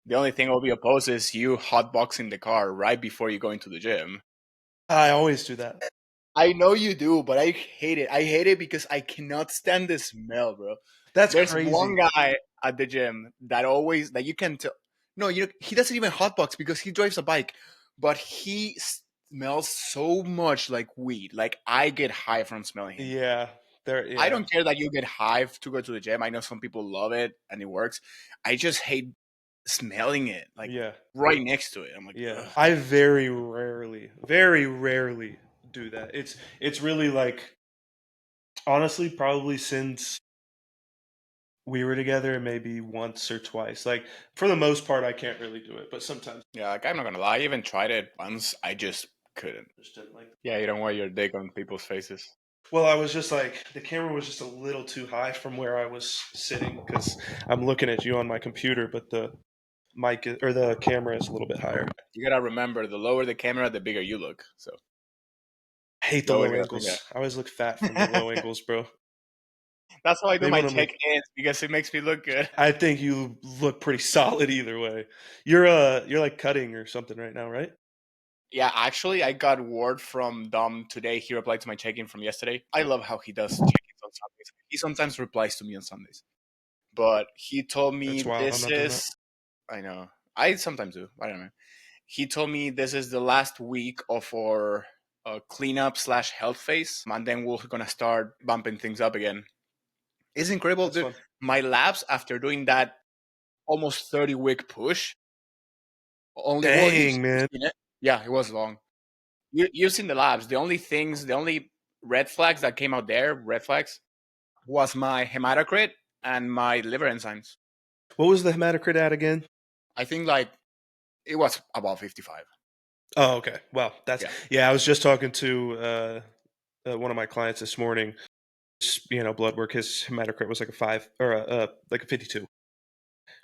The only thing I'll be opposed is you hotboxing the car right before you go into the gym. I always do that. I know you do, but I hate it. I hate it because I cannot stand the smell, bro. That's There's one crazy. guy at the gym that you can tell. No, he doesn't even hotbox because he drives a bike, but he smells so much like weed. Like I get high from smelling him. Yeah, there. I Yeah, don't care that you get high to go to the gym. I know some people love it and it works. I just hate smelling it, like yeah, right next to it. I'm like, yeah. ugh. I very rarely do that. It's really like honestly, probably since we were together, maybe once or twice. Like for the most part, I can't really do it, but sometimes Yeah, like I'm not gonna lie. I even tried it once. I just couldn't. I just didn't like. Yeah, you don't want your dick on people's faces. Well, I was just like the camera was just a little too high from where I was sitting because I'm looking at you on my computer, but the or the camera is a little bit higher. You gotta remember, the lower the camera, the bigger you look. So I hate you the always low gotta think angles. I always look fat from the low that. angles, bro. That's how I do Maybe my when I'm like, check-ins because it makes me look good. I think you look pretty solid either way. You're like cutting or something right now, right? Yeah, actually, I got word from Dom today. He replied to my check-in from yesterday. I love how he does check-ins on Sundays. He sometimes replies to me on Sundays, but he told That's me wild. I'm this not doing that. is. I know. I sometimes do. I don't know. He told me this is the last week of our cleanup slash health phase, and then we're gonna start bumping things up again. It's incredible, That's dude. fun. My labs after doing that almost 30-week push, only well, Dang, you've man. seen it. Yeah, it was long. You've seen the labs. The only red flags that came out there, red flags, was my hematocrit and my liver enzymes. What was the hematocrit at again? I think like it was about 55. Oh, okay. Well, that's Yeah. yeah. I was just talking to one of my clients this morning. Blood work. His hematocrit was like a 5 or like a 52.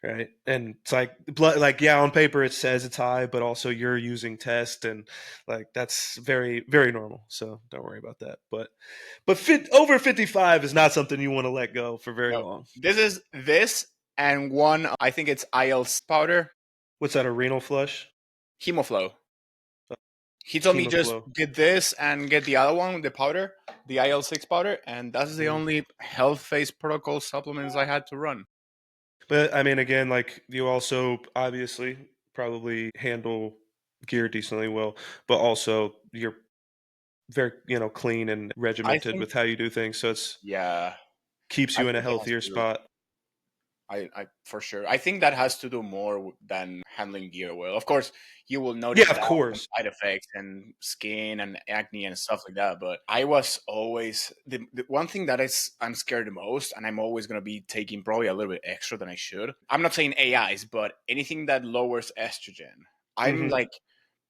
Right, and it's like blood, like yeah, on paper it says it's high, but also you're using test, and like that's very normal. So don't worry about that. But over 55 is not something you want to let go for very No, long. this is this and one. I think it's IL powder, What's that? A renal flush? hemoflow. Uh, He told me just Hemoflow. get this and get the other one, the powder, the IL-6 powder, and that's the Mm. only health phase protocol supplements I had to run. But I mean, again, like you also obviously probably handle gear decently well, but also you're very clean and I regimented think, with how you do things, so it's yeah, keeps I you in a think it has healthier to do. spot. I for sure. I think that has to do more than handling gear well. Of course, you will Yeah, notice of that on course. side effects and skin and acne and stuff like that. But I was always the one thing that is I'm scared the most, and I'm always gonna be taking probably a little bit extra than I should. I'm not saying AIs, but anything that lowers estrogen. I'm Hmm. like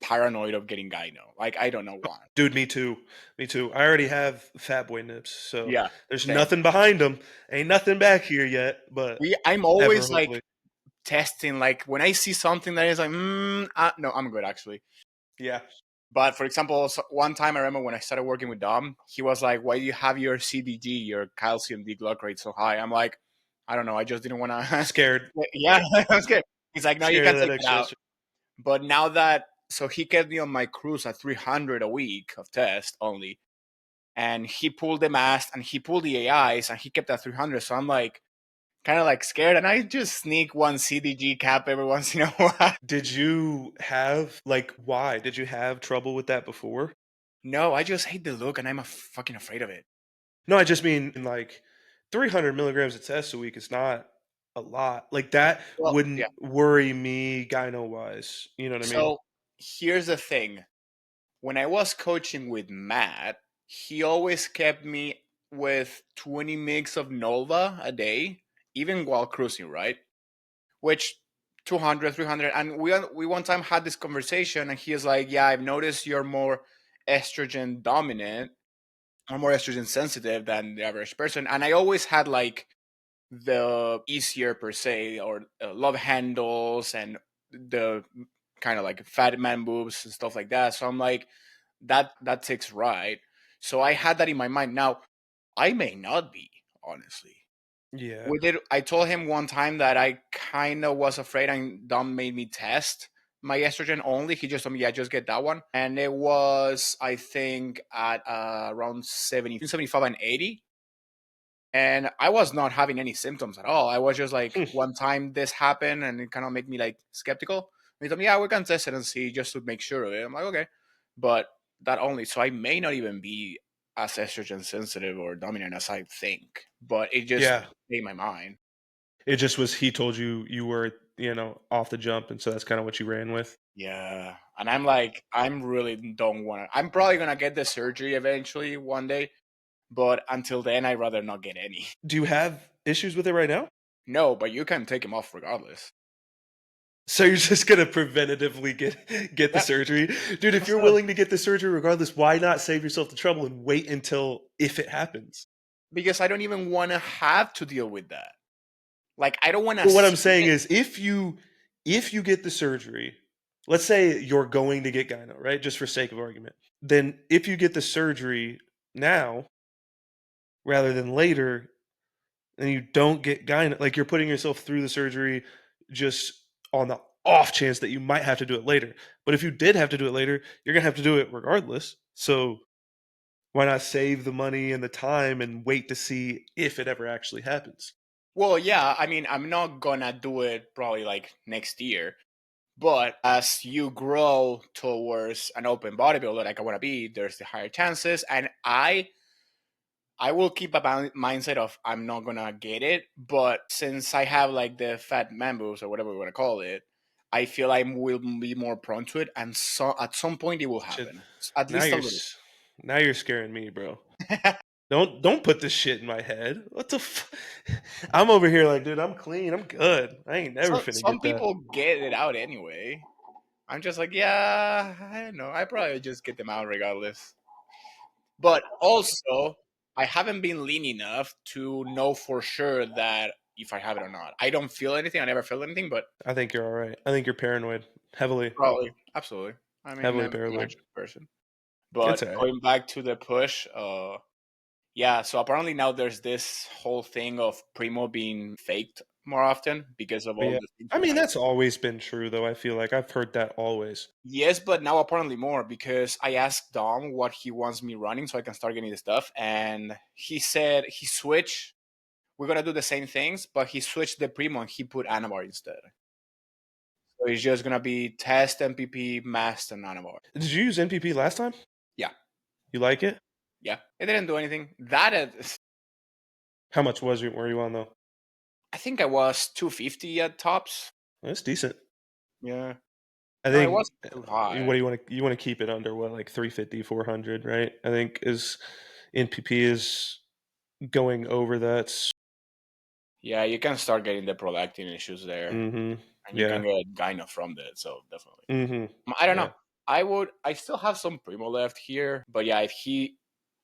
paranoid of getting gyno. Like I don't know why. Dude, me too. Me too. I already have fat boy nips, so Yeah, there's same. nothing behind them. Ain't nothing back here yet, but I'm ever always like hopefully. testing. Like when I see something that is like, no, I'm good actually. Yeah. But for example, one time I remember when I started working with Dom, he was like, "Why do you have your CDG, your calcium D-glucarate, so high?" I'm like, "I don't know. I just didn't want to." Scared. Yeah, I was scared. He's like, "No, you Scared can of that take it extra out." estrogen. But now that so he kept me on my cruise at 300 a week of test only, and he pulled the mask and he pulled the AIs and he kept at 300. So I'm like, kind of like scared, and I just sneak one CDG cap every once in a while. Did you have like why? Did you have trouble with that before? No, I just hate the look, and I'm fucking afraid of it. No, I just mean like 300 milligrams of test a week is not a lot. Like that Well, yeah. wouldn't worry me gyno wise. You know what I mean? So here's the thing. When I was coaching with Matt, he always kept me with 20 mgs of Nova a day, even while cruising, right? Which 200, 300. And we one time had this conversation, and he was like, "Yeah, I've noticed you're more estrogen dominant or more estrogen sensitive than the average person." And I always had like the easier per se or love handles and the kind of like fat man boobs and stuff like that. So I'm like, that takes right. So I had that in my mind. Now I may not be, honestly. Yeah. We did. I told him one time that I kind of was afraid, and Dom made me test my estrogen only. He just told me, "Yeah, just get that one," and it was, I think, at around 70, 75, and 80. And I was not having any symptoms at all. I was just like, Hmm. one time this happened, and it kind of made me like skeptical. And he told me, "Yeah, we can test it and see just to make sure of it." I'm like, "Okay," but that only. So I may not even be as estrogen sensitive or dominant as I think, but it just Yeah. made my mind. It just was he told you you were, off the jump, and so that's kinda what you ran with. Yeah. And I'm like, I'm really don't want to. I'm probably going to get the surgery eventually one day, but until then, I'd rather not get any. Do you have issues with it right now? No, but you can take him off regardless. So you're just gonna preventatively get the Yeah. surgery? Dude, if you're Absolutely. willing to get the surgery regardless, why not save yourself the trouble and wait until if it happens? Because I don't even want to have to deal with that. Like, I don't want to Well, what I'm see saying it. is if you get the surgery, let's say you're going to get gyno, right? Just for sake of argument. Then if you get the surgery now rather than later, and you don't get gyno, like you're putting yourself through the surgery just on the off chance that you might have to do it later. But if you did have to do it later, you're gonna have to do it regardless. So why not save the money and the time and wait to see if it ever actually happens? Well, yeah, I mean, I'm not going to do it probably like next year. But as you grow towards an open bodybuilder like I want to be, there's the higher chances. And I will keep a mindset of I'm not gonna get it, but since I have like the fat man boobs or whatever we want to call it, I feel I will be more prone to it, and so at some point it will Shit. happen, at Now least a you're little. now you're scaring me, bro. Don't put this shit in my head. What the I'm over here like, dude, I'm clean. I'm good. I ain't never So finna some get that. people get it out anyway. I'm just like, yeah, I don't know. I probably just get them out regardless. But also, I haven't been lean enough to know for sure that if I have it or not. I don't feel anything. I never feel anything, but I think you're all right. I think you're paranoid. Heavily, probably, absolutely. I mean, heavily I'm an paranoid. allergic person. It's But all right. going back to the push, yeah. So apparently now there's this whole thing of Primo being faked more often because of But all yeah. the things I with mean, high. that's always been true though. I feel like I've heard that always. Yes, but now apparently more because I asked Dom what he wants me running so I can start getting the stuff, and he said he switched. We're gonna do the same things, but he switched the Primo and he put Anavar instead. So it's just gonna be test, MPP, Mast, and Anavar. Did you use NPP last time? Yeah, You like it? yeah. It didn't do anything. That is, How much were you on though? I think I was 250 at tops. That's decent. Yeah. I No, it think wasn't too high. what do you want to keep it under what, like 350, 400, right? I think is NPP is going over that. Yeah, you can start getting the prolactin issues there, Mhm. and you can Yeah. get gyno from that. So definitely, Mhm. I don't know. Yeah. I still have some Primo left here, but yeah,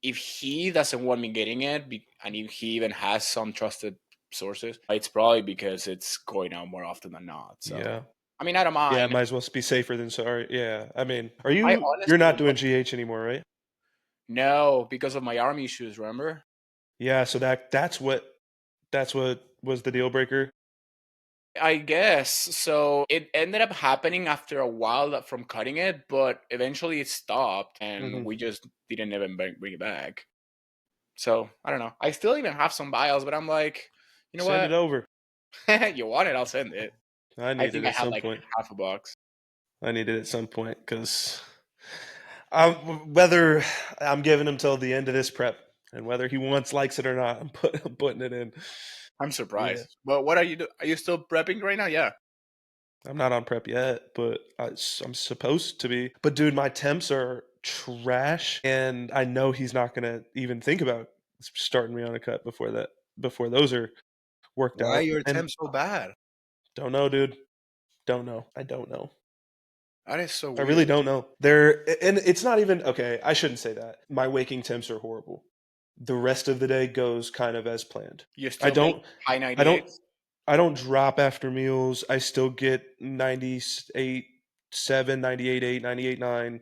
if he doesn't want me getting it, and if he even has some trusted sources, it's probably because it's going out more often than not. So Yeah. I mean, I don't Yeah, mind. might as well be safer than sorry. Yeah. I mean, I you're honestly not don't doing mind. GH anymore, right? No, because of my arm issues. Remember? Yeah, so that's what was the deal breaker. I guess so. It ended up happening after a while from cutting it, but eventually it stopped, and Mhm. we just didn't even bring it back. So I don't know. I still even have some vials, but I'm like, you know Send what? it over. You want it? I'll send it. I I need it think I at have some like point. half a box. I need it at some point because whether I'm giving him till the end of this prep, and whether he wants likes it or not, I'm putting it in. I'm Yeah, surprised. But what are you do? Are you still prepping right now? Yeah. I'm not on prep yet, but I'm supposed to be. But dude, my temps are trash, and I know he's not gonna even think about starting me on a cut before those are worked Why are out. your And attempts so bad? don't know, dude. Don't know. I don't know. That is so I really weird. don't know. And it's not even okay. I shouldn't say that. My waking temps are horrible. The rest of the day goes kind of as planned. You I still make don't. high I don't. 98s? I don't drop after meals. I still get 98, 7, 98, 8, 98, 9.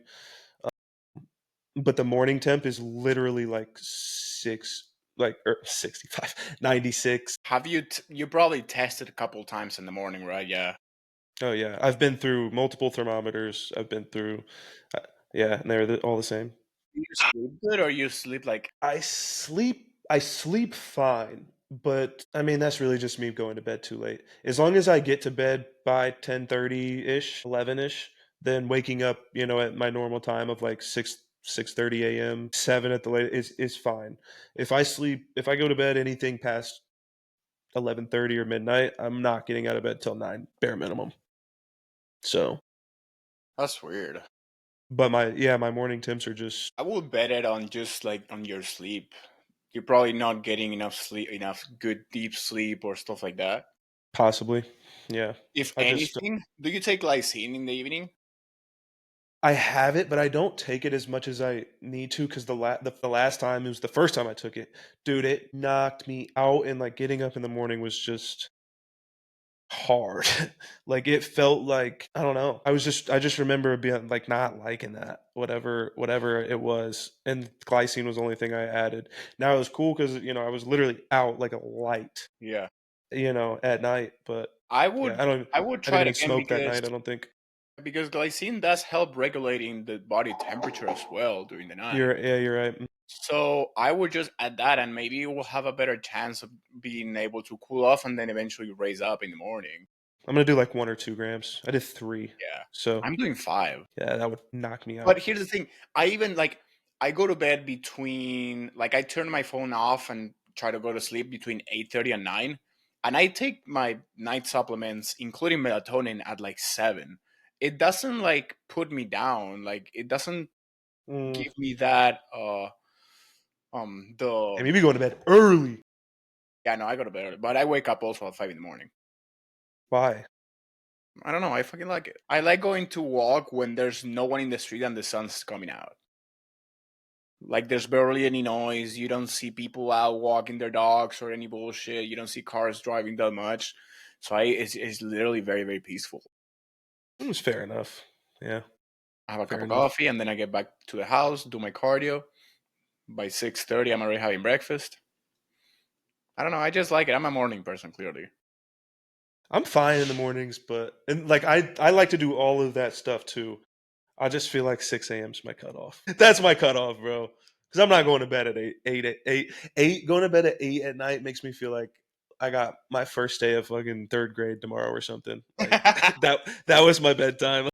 But the morning temp is literally like 6. like 65, 96. Have you probably tested a couple times in the morning, right? Yeah. Oh yeah, I've been through multiple thermometers. I've been through, uh, yeah, and they're all the same. Do you sleep good or you sleep like I sleep fine, but I mean that's really just me going to bed too late. As long as I get to bed by 10:30-ish, 11-ish, then waking up, at my normal time of like 6:30 a.m., 7 at the late is fine. If I go to bed anything past 11:30 or midnight, I'm not getting out of bed till 9 bare minimum. So, that's weird. but my morning temps are just I would bet it on just like on your sleep. You're probably not getting enough sleep, enough good deep sleep or stuff like that. possibly, yeah. If I just anything, do you take lysine in the evening? I have it, but I don't take it as much as I need to because the last time it was the first time I took it, dude, it knocked me out, and like getting up in the morning was just hard. Like it felt like I don't know. I just remember being like not liking that whatever it was, and glycine was the only thing I added. Now it was cool because I was literally out like a light, Yeah. at night. But I yeah, would I would I try didn't it even again smoke that night. I don't think. because glycine does help regulating the body temperature as well during the night. You're right. So I would just add that, and maybe you will have a better chance of being able to cool off and then eventually raise up in the morning. I'm gonna do like 1 or 2 grams. I did 3, Yeah, so I'm doing 5. yeah, that would knock me But out. here's the thing: I even like I go to bed between like I turn my phone off and try to go to sleep between 8:30 and 9, and I take my night supplements, including melatonin, at like 7. It doesn't like put me down. Like it doesn't Mm, give me that the and maybe going to bed early. yeah, no, I go to bed early, but I wake up also at 5 in the morning. Why? I don't know. I fucking like it. I like going to walk when there's no one in the street and the sun's coming out. Like there's barely any noise. You don't see people out walking their dogs or any bullshit. You don't see cars driving that much. So it's literally very, very peaceful. It was fair enough. Yeah, I have a cup fair of enough. coffee and then I get back to the house, do my cardio. By 6:30, I'm already having breakfast. I don't know. I just like it. I'm a morning person, clearly. I'm fine in the mornings, but and like I like to do all of that stuff too. I just feel like 6 a.m. is my cutoff. That's my cutoff, bro. Because I'm not going to bed at 8. Going to bed at 8 at night makes me feel like I got my first day of fucking third grade tomorrow or something. Like that was my bedtime.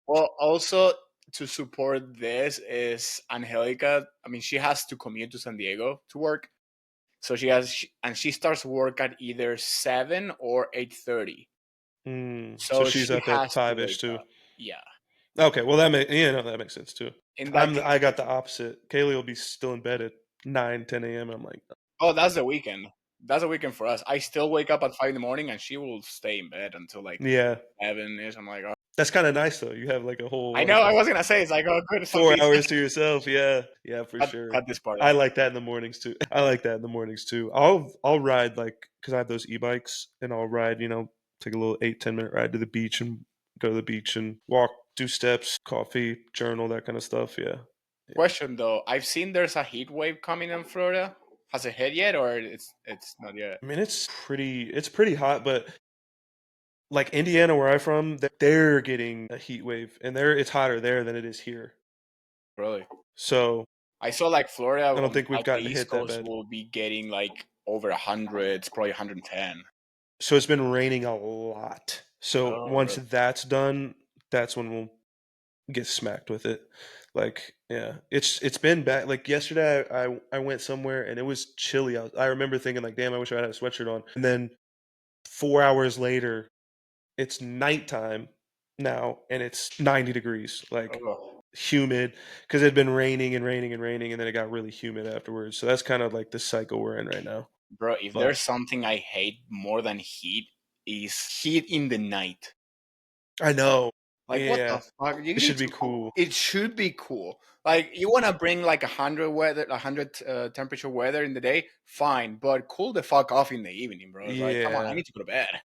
Well, also to support this is Angelica. I mean, she has to commute to San Diego to work. So and she starts work at either 7 or 8:30. So So she's she up at has to 5 ish wake too. up. Yeah. Okay, well no, that makes sense too. In that case, I got the opposite. Kaylee will be still in bed at 9, 10 a.m. I'm like, oh, that's the weekend. That's a weekend for us. I still wake up at 5 in the morning and she will stay in bed until like yeah, 7 ish. I'm like, oh. that's kind of nice though. You have like a whole I know, I was going to say, it's like, oh, good, some 4 peace. hours to yourself. Yeah, yeah, for sure. Cut this part I out. like that in the mornings too. I like that in the mornings too. I'll ride like because I have those e-bikes and I'll ride. Take a little 8-10 minute ride to the beach and go to the beach and walk, do steps, coffee, journal, that kind of stuff. Yeah, yeah. Question though, I've seen there's a heat wave coming in Florida. Has it hit yet, or it's not yet? I mean, it's pretty hot, but like Indiana, where I'm from, they're getting a heat wave, and it's hotter there than it is here. Really? So I saw like Florida I don't think we've at the gotten East hit that Coast bad. will be getting like over 100. It's probably 110. So it's been raining a lot. So Oh, once really? that's done, that's when we'll get smacked with it. Like, yeah, it's been bad. Like yesterday, I went somewhere and it was chilly. I remember thinking like, damn, I wish I had a sweatshirt on. And then 4 hours later, it's nighttime now and it's 90 degrees, like Oh. humid because it had been raining and raining and raining, and then it got really humid afterwards. So that's kind of like the cycle we're in right now. Bro, if But there's something I hate more than heat, is heat in the night. I know, Like, what the yeah, fuck? You it should need be to cool. cool. It should be cool. Like, you want to bring like 100 temperature weather in the day, fine, but cool the fuck off in the evening, bro. It's like, come on, I Yeah, need to go to bed.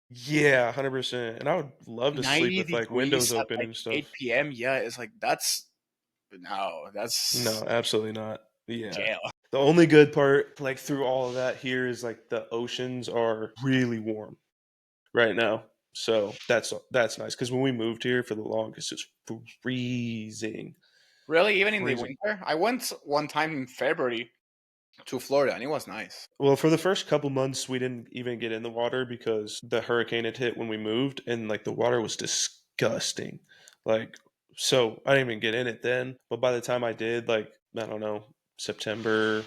yeah, 100%. And I would love to sleep 90 with like windows degrees at open like and stuff. 8 p.m. Yeah, it's like that's no, No, that's absolutely not. Yeah. jail. The only good part, like through all of that here, is like the oceans are really warm right now. So that's nice because when we moved here for the longest, it's freezing, Really, even in the freezing. winter? I went one time in February to Florida, and it was nice. Well, for the first couple months, we didn't even get in the water because the hurricane had hit when we moved, and like the water was disgusting. Like, so I didn't even get in it then. But by the time I did, like, I don't know, September,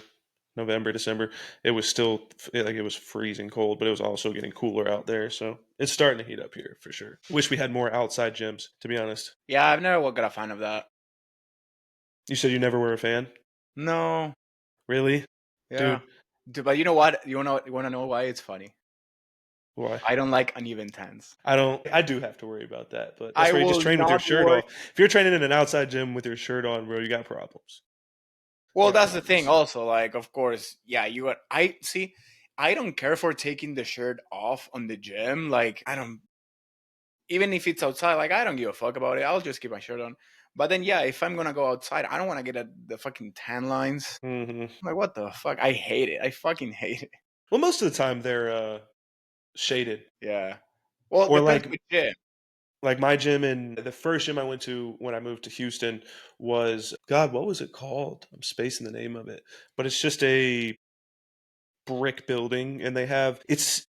November, December, it was still like it was freezing cold, but it was also getting cooler out there. So it's starting to heat up here for sure. Wish we had more outside gyms, to be honest. Yeah, I've never got a fan of that. You said you never were a fan? No, Really? yeah. Dude, But you know what? You wanna know why it's funny? why? I don't like uneven tens. I do have to worry about that, but that's I where you just will train with your not shirt work. off. If you're training in an outside gym with your shirt on, bro, you got problems. You Well, got that's the thing. problems. Also, like, of course, yeah. You got. I see. I don't care for taking the shirt off on the gym. Like, I don't. Even if it's outside, like, I don't give a fuck about it. I'll just keep my shirt on. But then, yeah, if I'm gonna go outside, I don't want to get the fucking tan lines. Hmm. I'm like, what the fuck? I hate it. I fucking hate it. Well, most of the time they're shaded, Yeah. Well, it or depends like which gym. my gym in the first gym I went to when I moved to Houston was God. What was it called? I'm spacing the name of it, but it's just a brick building, and they have it's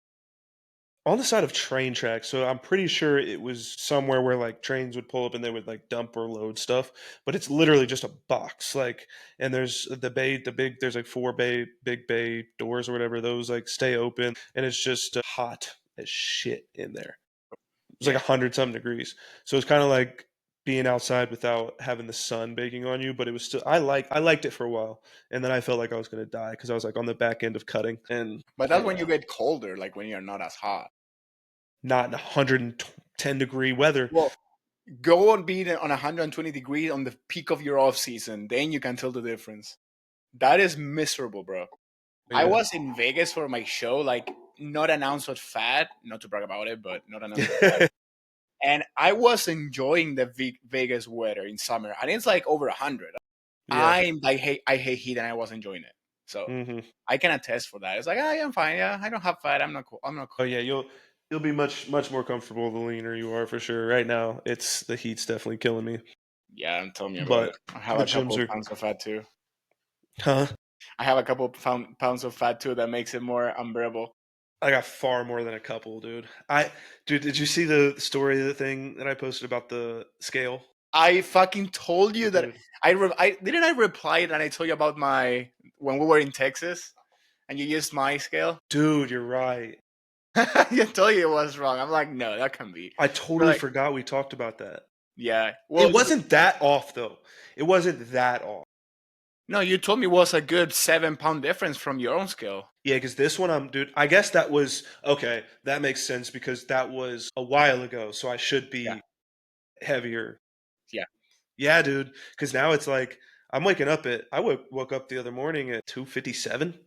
on the side of train tracks, so I'm pretty sure it was somewhere where like trains would pull up and they would like dump or load stuff. But it's literally just a box, like, and there's the big, there's like four big bay doors or whatever. Those like stay open, and it's just hot as shit in there. It's like Yeah. 100 some degrees, so it's kind of like being outside without having the sun baking on you. But it was still I liked it for a while, and then I felt like I was gonna die because I was like on the back end of cutting, and But you that's when know you get colder, like when you're not as hot. not in 110-degree weather. Well, go and be on 120 degrees on the peak of your off season. Then you can tell the difference. That is miserable, bro. I Yeah. was in Vegas for my show, like not an ounce of fat, not to brag about it, but not an ounce of fat. And I was enjoying the Vegas weather in summer, and it's like over 100. Yeah. I hate heat, and I was enjoying it. So Hmm. I can attest for that. It's like, yeah, I'm fine. Yeah, I don't have fat. I'm not cool. I'm not Oh cool. yeah, you'll be much more comfortable the leaner you are for sure. Right now, it's the heat's definitely killing me. Yeah, tell me about it. But I have the a couple gyms of are, pounds of fat too. huh? I have a couple of pounds of fat too that makes it more unbearable. I got far more than a couple, dude. Dude, did you see the story of the thing that I posted about the scale, I fucking told you that dude? I didn't I reply and I told you about my when we were in Texas and you used my scale. Dude, you're right. I told you it was wrong. I'm like, no, that can be. I You're totally like, forgot we talked about that. yeah. It Well, wasn't that off though. It wasn't that off. no, you told me it was a good 7 pound difference from your own scale. Yeah, because this one, dude. I guess that was okay. That makes sense because that was a while ago, so I should Yeah, be heavier. yeah, Yeah, dude. Because now it's like I'm waking up at. I woke up the other morning at 257.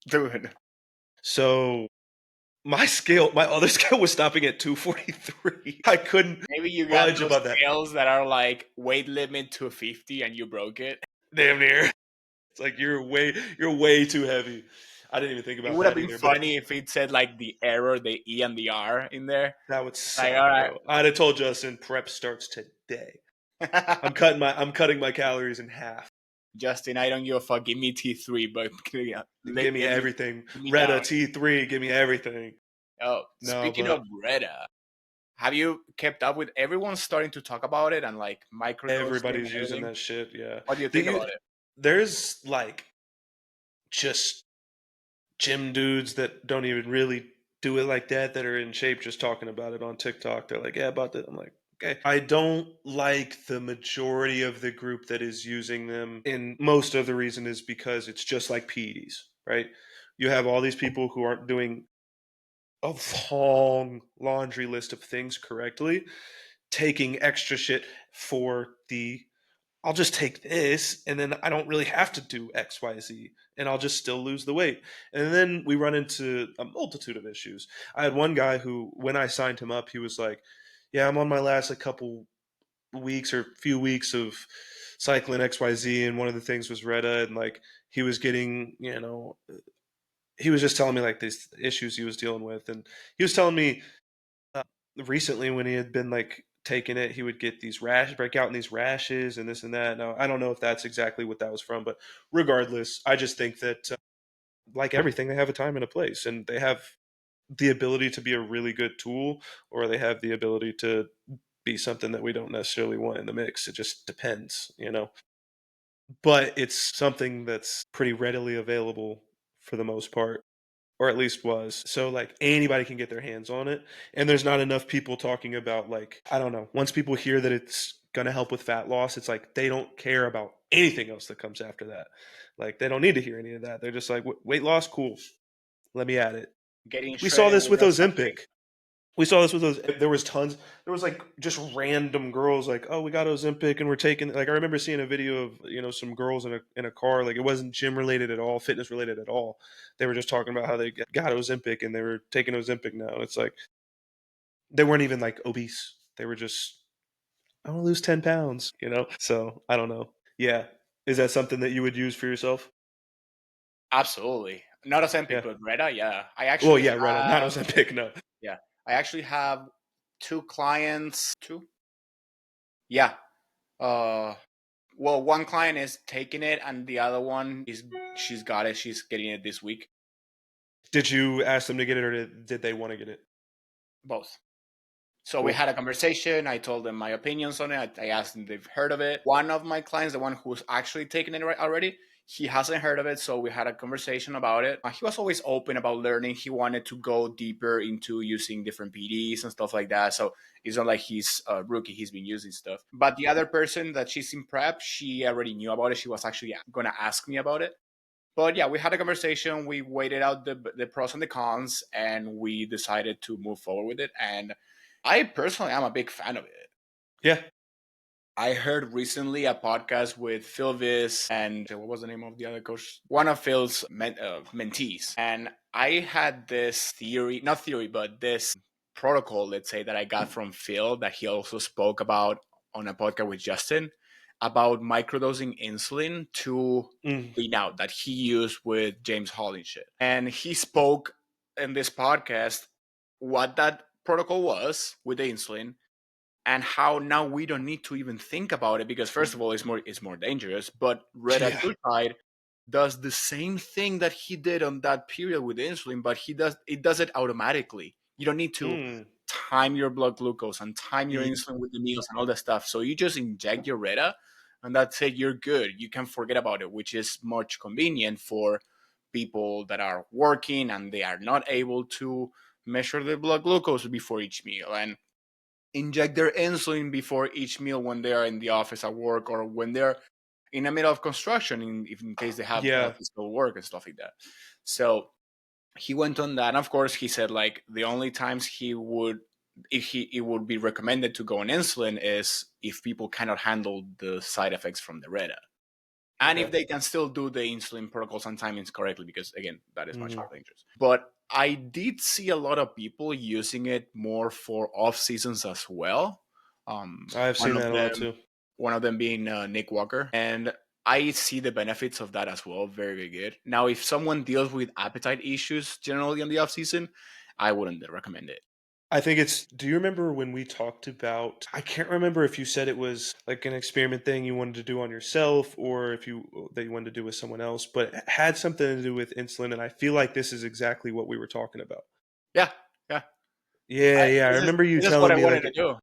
dude. So my other scale was stopping at 243. I couldn't Maybe you got budge those above that. scales that are like weight limit 250 and you broke it. Damn near. It's like you're way too heavy. I didn't even think It about would have that been either, but funny if it said like the error, the E and the R in there. that would Like, all suck, right. bro. I'd have told Justin prep starts today. I'm cutting my calories in half. Justin, I don't give a fuck. Give me T3, but Give me give me everything. give me Retta down. T3, give me everything. Oh, No, speaking of but Reda, have you kept up with everyone starting to talk about it and like microdosing and everybody's using everything? that shit, yeah. What do you think The, about it? there's like just gym dudes that don't even really do it like that are in shape just talking about it on TikTok. They're like, yeah, about that. I'm like, okay. I don't like the majority of the group that is using them. And most of the reason is because it's just like PEDs, right? You have all these people who aren't doing a long laundry list of things correctly, taking extra shit for the I'll just take this and then I don't really have to do XYZ and I'll just still lose the weight. And then we run into a multitude of issues. I had one guy who, when I signed him up, he was like, yeah, I'm on my last like couple weeks or few weeks of cycling XYZ. And one of the things was Retta. And like, he was getting, he was just telling me like these issues he was dealing with, and he was telling me uh, recently when he had been like taking it, he would get these break out in these rashes and this and that. Now I don't know if that's exactly what that was from, but regardless, I just think that like everything, they have a time and a place, and they have the ability to be a really good tool, or they have the ability to be something that we don't necessarily want in the mix. It just depends. But it's something that's pretty readily available for the most part, or at least was. So like anybody can get their hands on it, and there's not enough people talking about like I don't know. Once people hear that it's gonna help with fat loss, it's like they don't care about anything else that comes after that. Like they don't need to hear any of that. They're just like weight loss, cool. Let me at it. Getting We saw shredded this with without suffering. Ozempic. We saw this with those. There was tons. There was like just random girls like, oh, we got Ozempic and we're taking. Like I remember seeing a video of some girls in a car. Like it wasn't gym related at all, fitness related at all. They were just talking about how they got Ozempic and they were taking Ozempic now. It's like they weren't even like obese. They were just I want to lose 10 pounds. So I don't know. Yeah, is that something that you would use for yourself? Absolutely. Not Ozempic, Yeah. but Reta, yeah. Well, yeah, right. Not Ozempic. No. Yeah. I actually have two clients. Two? Yeah. Uh, well, one client is taking it, and the other one is she's got it. She's getting it this week. Did you ask them to get it, or did they want to get it? Both. So we Cool. had a conversation. I told them my opinions on it. I asked them if they've heard of it. One of my clients, the one who's actually taken it already, he hasn't heard of it. So we had a conversation about it. He was always open about learning. He wanted to go deeper into using different PDs and stuff like that. So it's not like he's a rookie. He's been using stuff. But the other person that she's in prep, she already knew about it. She was actually going to ask me about it. But yeah, we had a conversation. We weighted out the pros and the cons, and we decided to move forward with it. And I personally am a big fan of it. Yeah. I heard recently a podcast with Phil Viss and what was the name of the other coach? One of Phil's mentees. And I had this theory, not theory, but this protocol, let's say, that I got from Phil that he also spoke about on a podcast with Justin about microdosing insulin to Mm. lean out that he used with James Holly shit. And he spoke in this podcast what that protocol was with the insulin and how now we don't need to even think about it because first of all it's more dangerous, but Yeah. retatrutide does the same thing that he did on that period with insulin, but it does it automatically. You don't need to Mm. time your blood glucose and time your Ye insulin with the meals and all that stuff. So you just inject your reta and that's it, you're good. You can forget about it, which is much convenient for people that are working and they are not able to measure their blood glucose before each meal and inject their insulin before each meal when they are in the office at work or when they're in the middle of construction in case they have Yeah. physical work and stuff like that. So he went on that, and of course he said like the only times he would if he it would be recommended to go on insulin is if people cannot handle the side effects from the reta and if Okay. they can still do the insulin protocols and timings correctly, because again, that is much Mhm. more dangerous. But I did see a lot of people using it more for off seasons as well. I've One seen of that a lot them, too. one of them being Nick Walker, and I see the benefits of that as well. Very, very good. Now, if someone deals with appetite issues generally in the off season, I wouldn't recommend it. I think it's do you remember when we talked about I can't remember if you said it was like an experiment thing you wanted to do on yourself or if you wanted to do with someone else, but it had something to do with insulin, and I feel like this is exactly what we were talking about. Yeah, yeah. Yeah, yeah, I This is remember you this is what telling I me wanted like to do.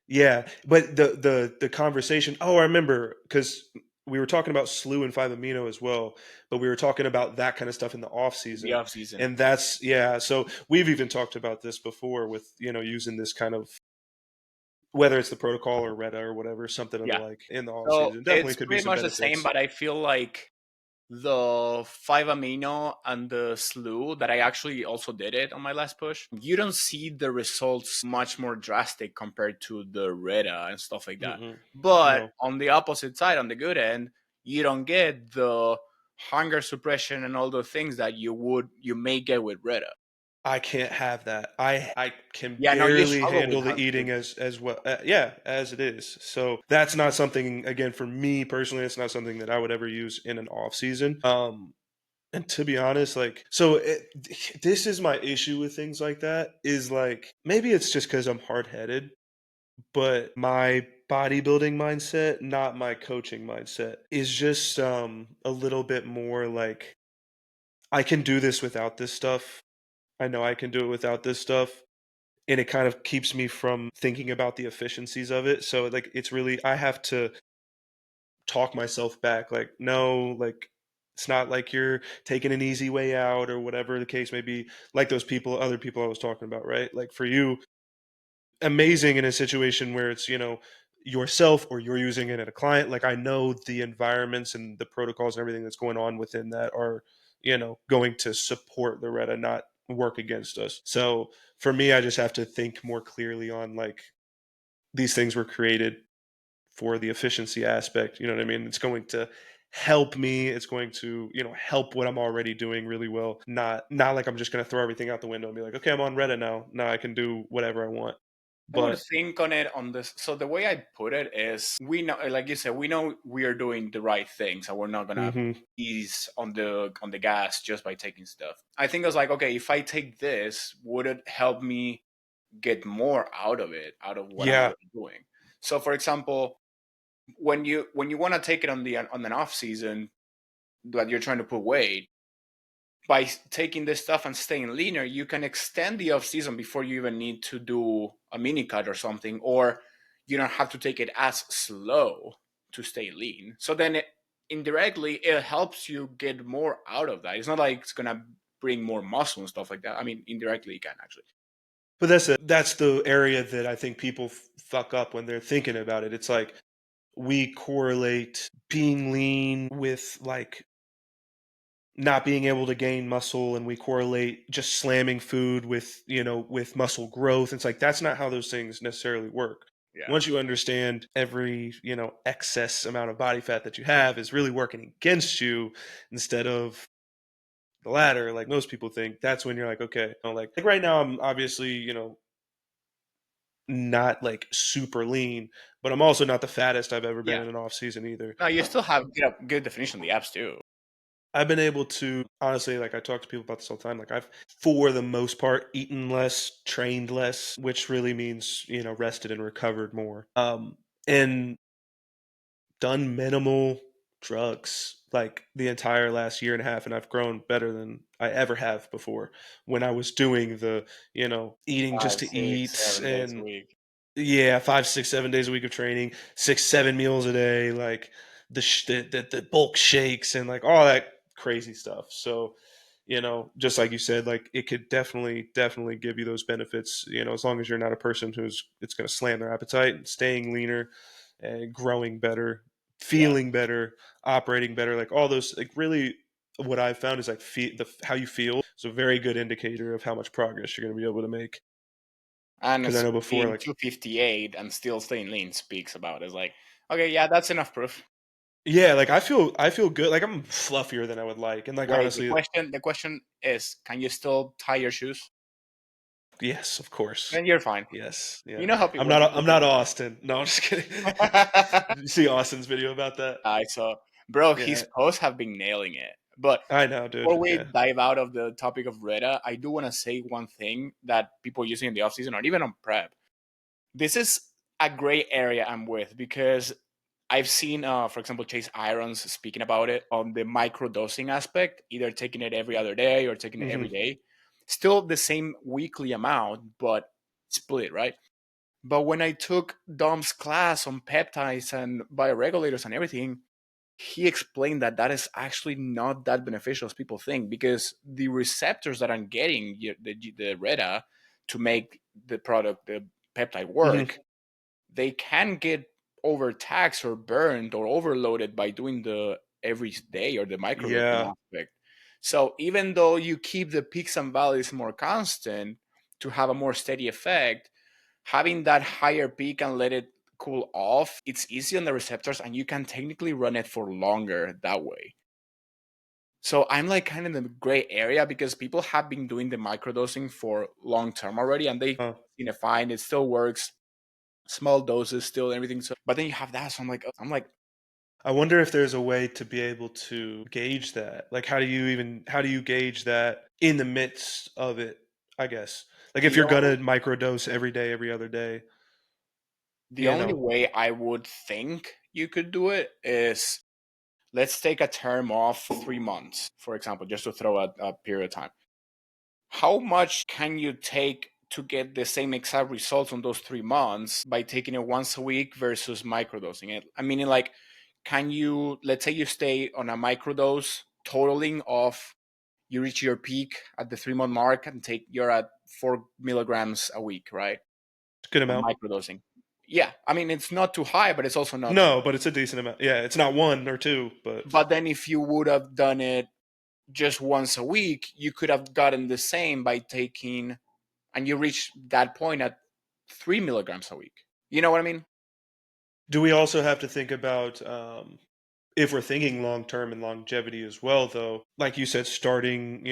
yeah, but the conversation. Oh, I remember because we were talking about slew and 5 amino as well, but we were talking about that kind of stuff in the off The season, off season. and that's yeah. So we've even talked about this before with using this kind of whether it's the protocol or Reta or whatever, something of the Yeah. like in the off So season. Definitely it's could be pretty some much the same, benefits. but I feel like the 5 amino and the slew that I actually also did it on my last push, you don't see the results much more drastic compared to the Reta and stuff like that. Mm-mm. But No, on the opposite side, on the good end, you don't get the hunger suppression and all the things that you may get with Reta. I can't have that. I can Yeah, no, you barely struggle with handle the how to. eating as well. Yeah, as it is. So that's not something, again, for me personally. It's not something that I would ever use in an off season. And to be honest, like, this is my issue with things like that. Is like maybe it's just because I'm hard headed, but my bodybuilding mindset, not my coaching mindset, is just a little bit more like I can do this without this stuff. I know I can do it without this stuff, and it kind of keeps me from thinking about the efficiencies of it. So like it's really I have to talk myself back like no, like it's not like you're taking an easy way out or whatever the case may be, like those people other people I was talking about, right? Like for you, amazing in a situation where it's, yourself or you're using it at a client. Like I know the environments and the protocols and everything that's going on within that are, going to support the Retta, not work against us. So for me, I just have to think more clearly on like these things were created for the efficiency aspect. You know what I mean? It's going to help me. It's going to, help what I'm already doing really well. Not like I'm just going to throw everything out the window and be like, okay, I'm on Reddit now. Now I can do whatever I want. I would But think on it on this. So the way I put it is, we know, like you said, we know we are doing the right things, and we're not gonna mhm, ease on the gas just by taking stuff. I think I was like, okay, if I take this, would it help me get more out of it, out of what I'm yeah, already doing? So, for example, when you want to take it on an off season that you're trying to put weight, by taking this stuff and staying leaner, you can extend the off season before you even need to do a mini cut or something, or you don't have to take it as slow to stay lean. So then indirectly, it helps you get more out of that. It's not like it's gonna bring more muscle and stuff like that. I mean, indirectly, it can actually. but that's the area that I think people fuck up when they're thinking about it. It's like we correlate being lean with like not being able to gain muscle, and we correlate just slamming food with, with muscle growth. It's like that's not how those things necessarily work. Yeah. Once you understand every, excess amount of body fat that you have is really working against you instead of the latter, like most people think, that's when you're like, okay, like right now I'm obviously, not like super lean, but I'm also not the fattest I've ever been Yeah. in an off season either. No, you still have good definition of the abs too. I've been able to honestly, like I talk to people about this all the time. Like I've, for the most part, eaten less, trained less, which really means, rested and recovered more. And done minimal drugs like the entire last year and a half, and I've grown better than I ever have before when I was doing the, eating just Five, to six, eat. 7 days a And week. yeah, 5, 6, 7 days a week of training, 6, 7 meals a day, like the bulk shakes and like all that crazy stuff. So, just like you said, like it could definitely give you those benefits. As long as you're not a person who's it's going to slam their appetite, staying leaner, and growing better, Yeah. feeling better, operating better, like all those. Like really, what I've found is like how you feel is a very good indicator of how much progress you're going to be able to make. And Because I it's know before, being like 258 and still staying lean speaks about it. It's like, okay, yeah, that's enough proof. yeah, like I feel good. Like I'm fluffier than I would like, and like Wait, the honestly, question the question is, can you still tie your shoes? yes, of course, Then you're fine. yes, You yeah. know how I'm when not people I'm say not that. Austin. No, I'm just kidding. Did you see Austin's video about that? I saw, bro, his Yeah, posts have been nailing it. But I know, dude. before we Yeah. dive out of the topic of Reda, I do want to say one thing that people using in the offseason or even on prep. This is a gray area I'm with, because I've seen, for example, Chase Irons speaking about it on the micro dosing aspect, either taking it every other day or taking it every Hmm. day. Still the same weekly amount, but split, right? But when I took Dom's class on peptides and bioregulators and everything, he explained that that is actually not that beneficial as people think, because the receptors that I'm getting, the RETA, to make the product, the peptide Hmm. work, they can get overtaxed or burned or overloaded by doing the every day or the microdosing Yeah. aspect. So even though you keep the peaks and valleys more constant to have a more steady effect, having that higher peak and let it cool off, it's easy on the receptors and you can technically run it for longer that way. So I'm like kind of in the gray area because people have been doing the microdosing for long term already, and they Uh, seen it fine. It still works, small doses, still everything. So, but then you have that. So I'm like, I wonder if there's a way to be able to gauge that. Like, how do you gauge that in the midst of it? I guess. Like, if the you're only gonna microdose every day, every other day, the you only know, way I would think you could do it is, let's take a term off 3 months, for example, just to throw a period of time. How much can you take to get the same exact results on those 3 months by taking it once a week versus microdosing it? I mean, like, can you, let's say you stay on a microdose, totaling off, you reach your peak at the 3 month mark and you're at 4 milligrams a week, right? good On amount. microdosing. Yeah. I mean, it's not too high, but it's also not too No, low. but it's a decent amount. Yeah, it's not one or two, but But then if you would have done it just once a week, you could have gotten the same by taking, and you reach that point at 3 milligrams a week. You know what I mean? do we also have to think about if we're thinking long term and longevity as well, though, like you said, starting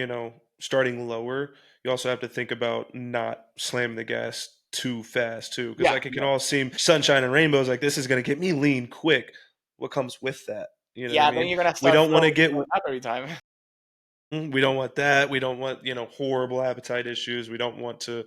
lower, you also have to think about not slamming the gas too fast too, because Yeah, like it can yeah, all seem sunshine and rainbows, like this is going to get me lean quick. What comes with that? You know what I yeah. Then mean? you're gonna We start don't want to throwing get up every time. we don't want that. We don't want horrible appetite issues. We don't want to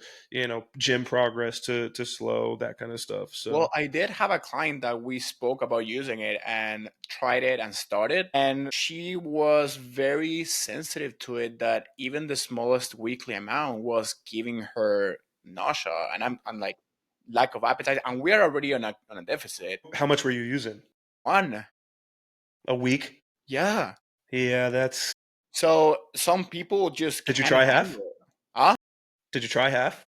gym progress to slow, that kind of stuff. Well, So I did have a client that we spoke about using it and tried it and started, and she was very sensitive to it. That even the smallest weekly amount was giving her nausea, and I'm like, lack of appetite, and we're already on a deficit. how much were you using One, a week? yeah. Yeah, that's. So some people just Did you can't try handle half? it. Huh? Did you try half?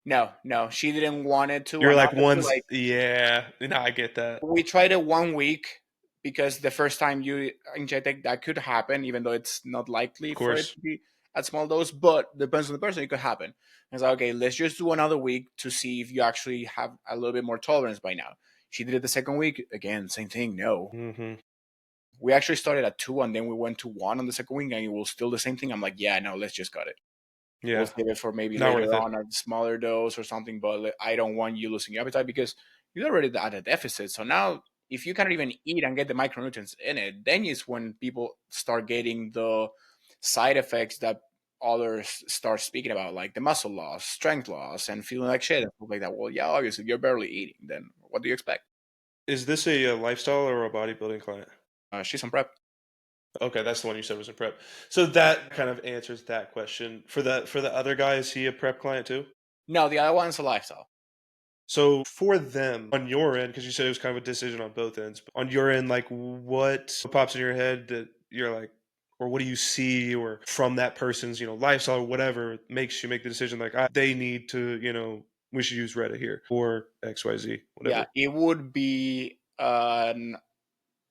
No, no, she didn't want it to, You're and like honestly, once, like, yeah. No, I get that. we tried it 1 week because the first time you inject it, that could happen, even though it's not likely Of for it course. to be at small dose. But depends on the person, it could happen. It's like, okay, let's just do another week to see if you actually have a little bit more tolerance by now. She did it the second week again, same thing. No, Hmm. we actually started at 2, and then we went to 1 on the second week, and it was still the same thing. I'm like, yeah, no, let's just cut it. We'll Yeah, save it for maybe not later worth it. on at smaller dose or something. But I don't want you losing your appetite because you're already at a deficit. So now, if you cannot even eat and get the micronutrients in it, then is when people start getting the side effects that others start speaking about, like the muscle loss, strength loss, and feeling like shit and stuff like that. Well, yeah, obviously you're barely eating. Then what do you expect? Is this a lifestyle or a bodybuilding client? She's on prep. Okay, that's the one you said was in prep. So that kind of answers that question. For the other guy, is he a prep client too? No, the other one's a lifestyle. So for them on your end, because you said it was kind of a decision on both ends. But on your end, like what pops in your head that you're like, or what do you see, or from that person's lifestyle or whatever makes you make the decision like they need to we should use Reddit here or XYZ Yeah, whatever. it would be an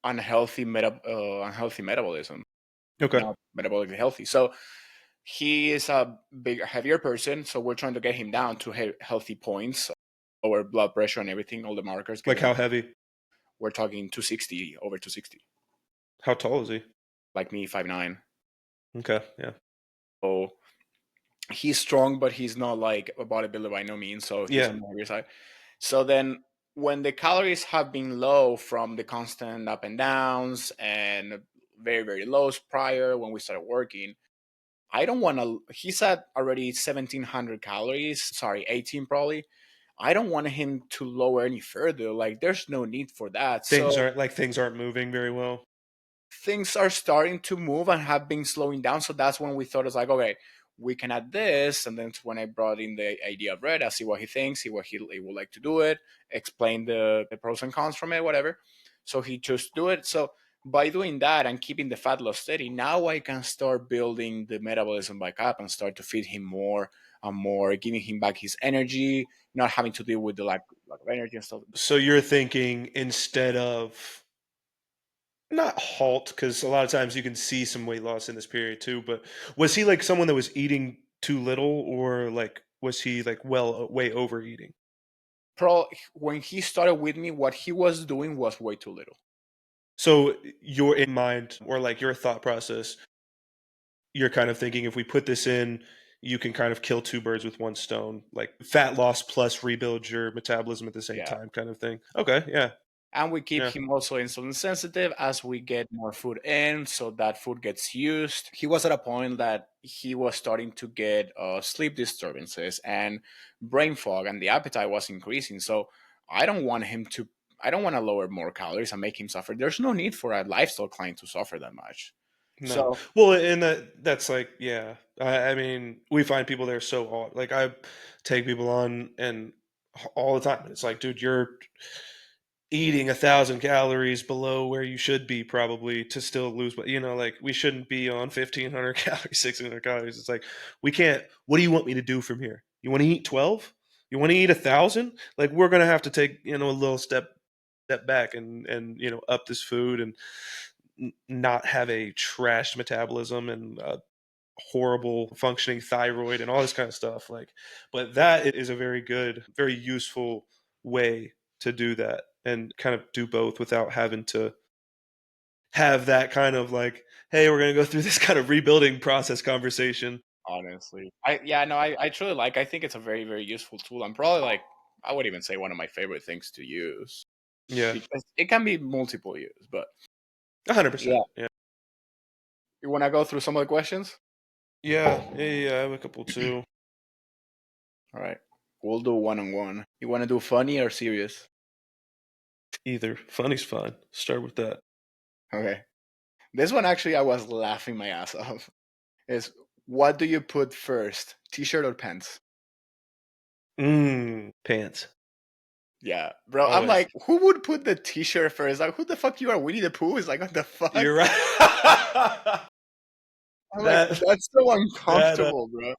unhealthy metabolism, Okay, not metabolically healthy. So he is a big, heavier person. So we're trying to get him down to healthy points, lower blood pressure and everything, all the markers, get like him. how heavy? We're talking 260, over 260, How tall is he? like me, 5'9". Okay, yeah, So he's strong, but he's not like a bodybuilder by no means. So he's yeah. on the heavier side. So then when the calories have been low from the constant up and downs and very, very lows prior when we started working, I don't want to. He's at already 1,700 calories. Sorry, 18 probably. I don't want him to lower any further. Like, there's no need for that. Things So aren't like things aren't moving very well. things are starting to move and have been slowing down. So that's when we thought, it's like, okay, we can add this. And then when I brought in the idea of Red, I see what he thinks, see what he would like to do it, explain the pros and cons from it, whatever. So he chose to do it. So by doing that and keeping the fat loss steady, now I can start building the metabolism back up and start to feed him more and more, giving him back his energy, not having to deal with the lack of energy and stuff. So you're thinking instead of not halt, because a lot of times you can see some weight loss in this period too, but was he like someone that was eating too little, or like was he like way overeating? When he started with me, what he was doing was way too little. So your in mind or like your thought process, you're kind of thinking if we put this in, you can kind of kill two birds with one stone, like fat loss plus rebuild your metabolism at the same Yeah. time, kind of thing. Okay, yeah, And we keep yeah, him also insulin sensitive as we get more food in, so that food gets used. He was at a point that he was starting to get sleep disturbances and brain fog, and the appetite was increasing. So I don't want him to. I don't want to lower more calories and make him suffer. There's no need for a lifestyle client to suffer that much. no. So Well, and that's like, yeah. I mean, we find people there so odd. Like I take people on and all the time. It's like, dude, you're eating 1,000 calories below where you should be probably to still lose, but like we shouldn't be on 1,500 calories, 1,600 calories. It's like we can't. What do you want me to do from here? You want to eat 12? You want to eat 1,000? Like we're gonna have to take a little step back and up this food and not have a trashed metabolism and horrible functioning thyroid and all this kind of stuff. Like, but that is a very good, very useful way to do that and kind of do both without having to have that kind of like, hey, we're going to go through this kind of rebuilding process conversation. honestly, I truly like. I think it's a very very useful tool. I'm probably like I would even say one of my favorite things to use Yeah, because it can be multiple use. But 100%. yeah, Yeah. you want to go through some of the questions? Yeah. I have a couple too. All right. We'll do one on one. You want to do funny or serious? Either funny's fine. Start with that. Okay. This one actually I was laughing my ass off. Is what do you put first? T-shirt or pants? Pants. Yeah, bro. I'm Always. like, who would put the T-shirt first? Like, who the fuck you are? Winnie the Pooh is like, what the fuck? You're right. I'm like, that that's so that uncomfortable, bro.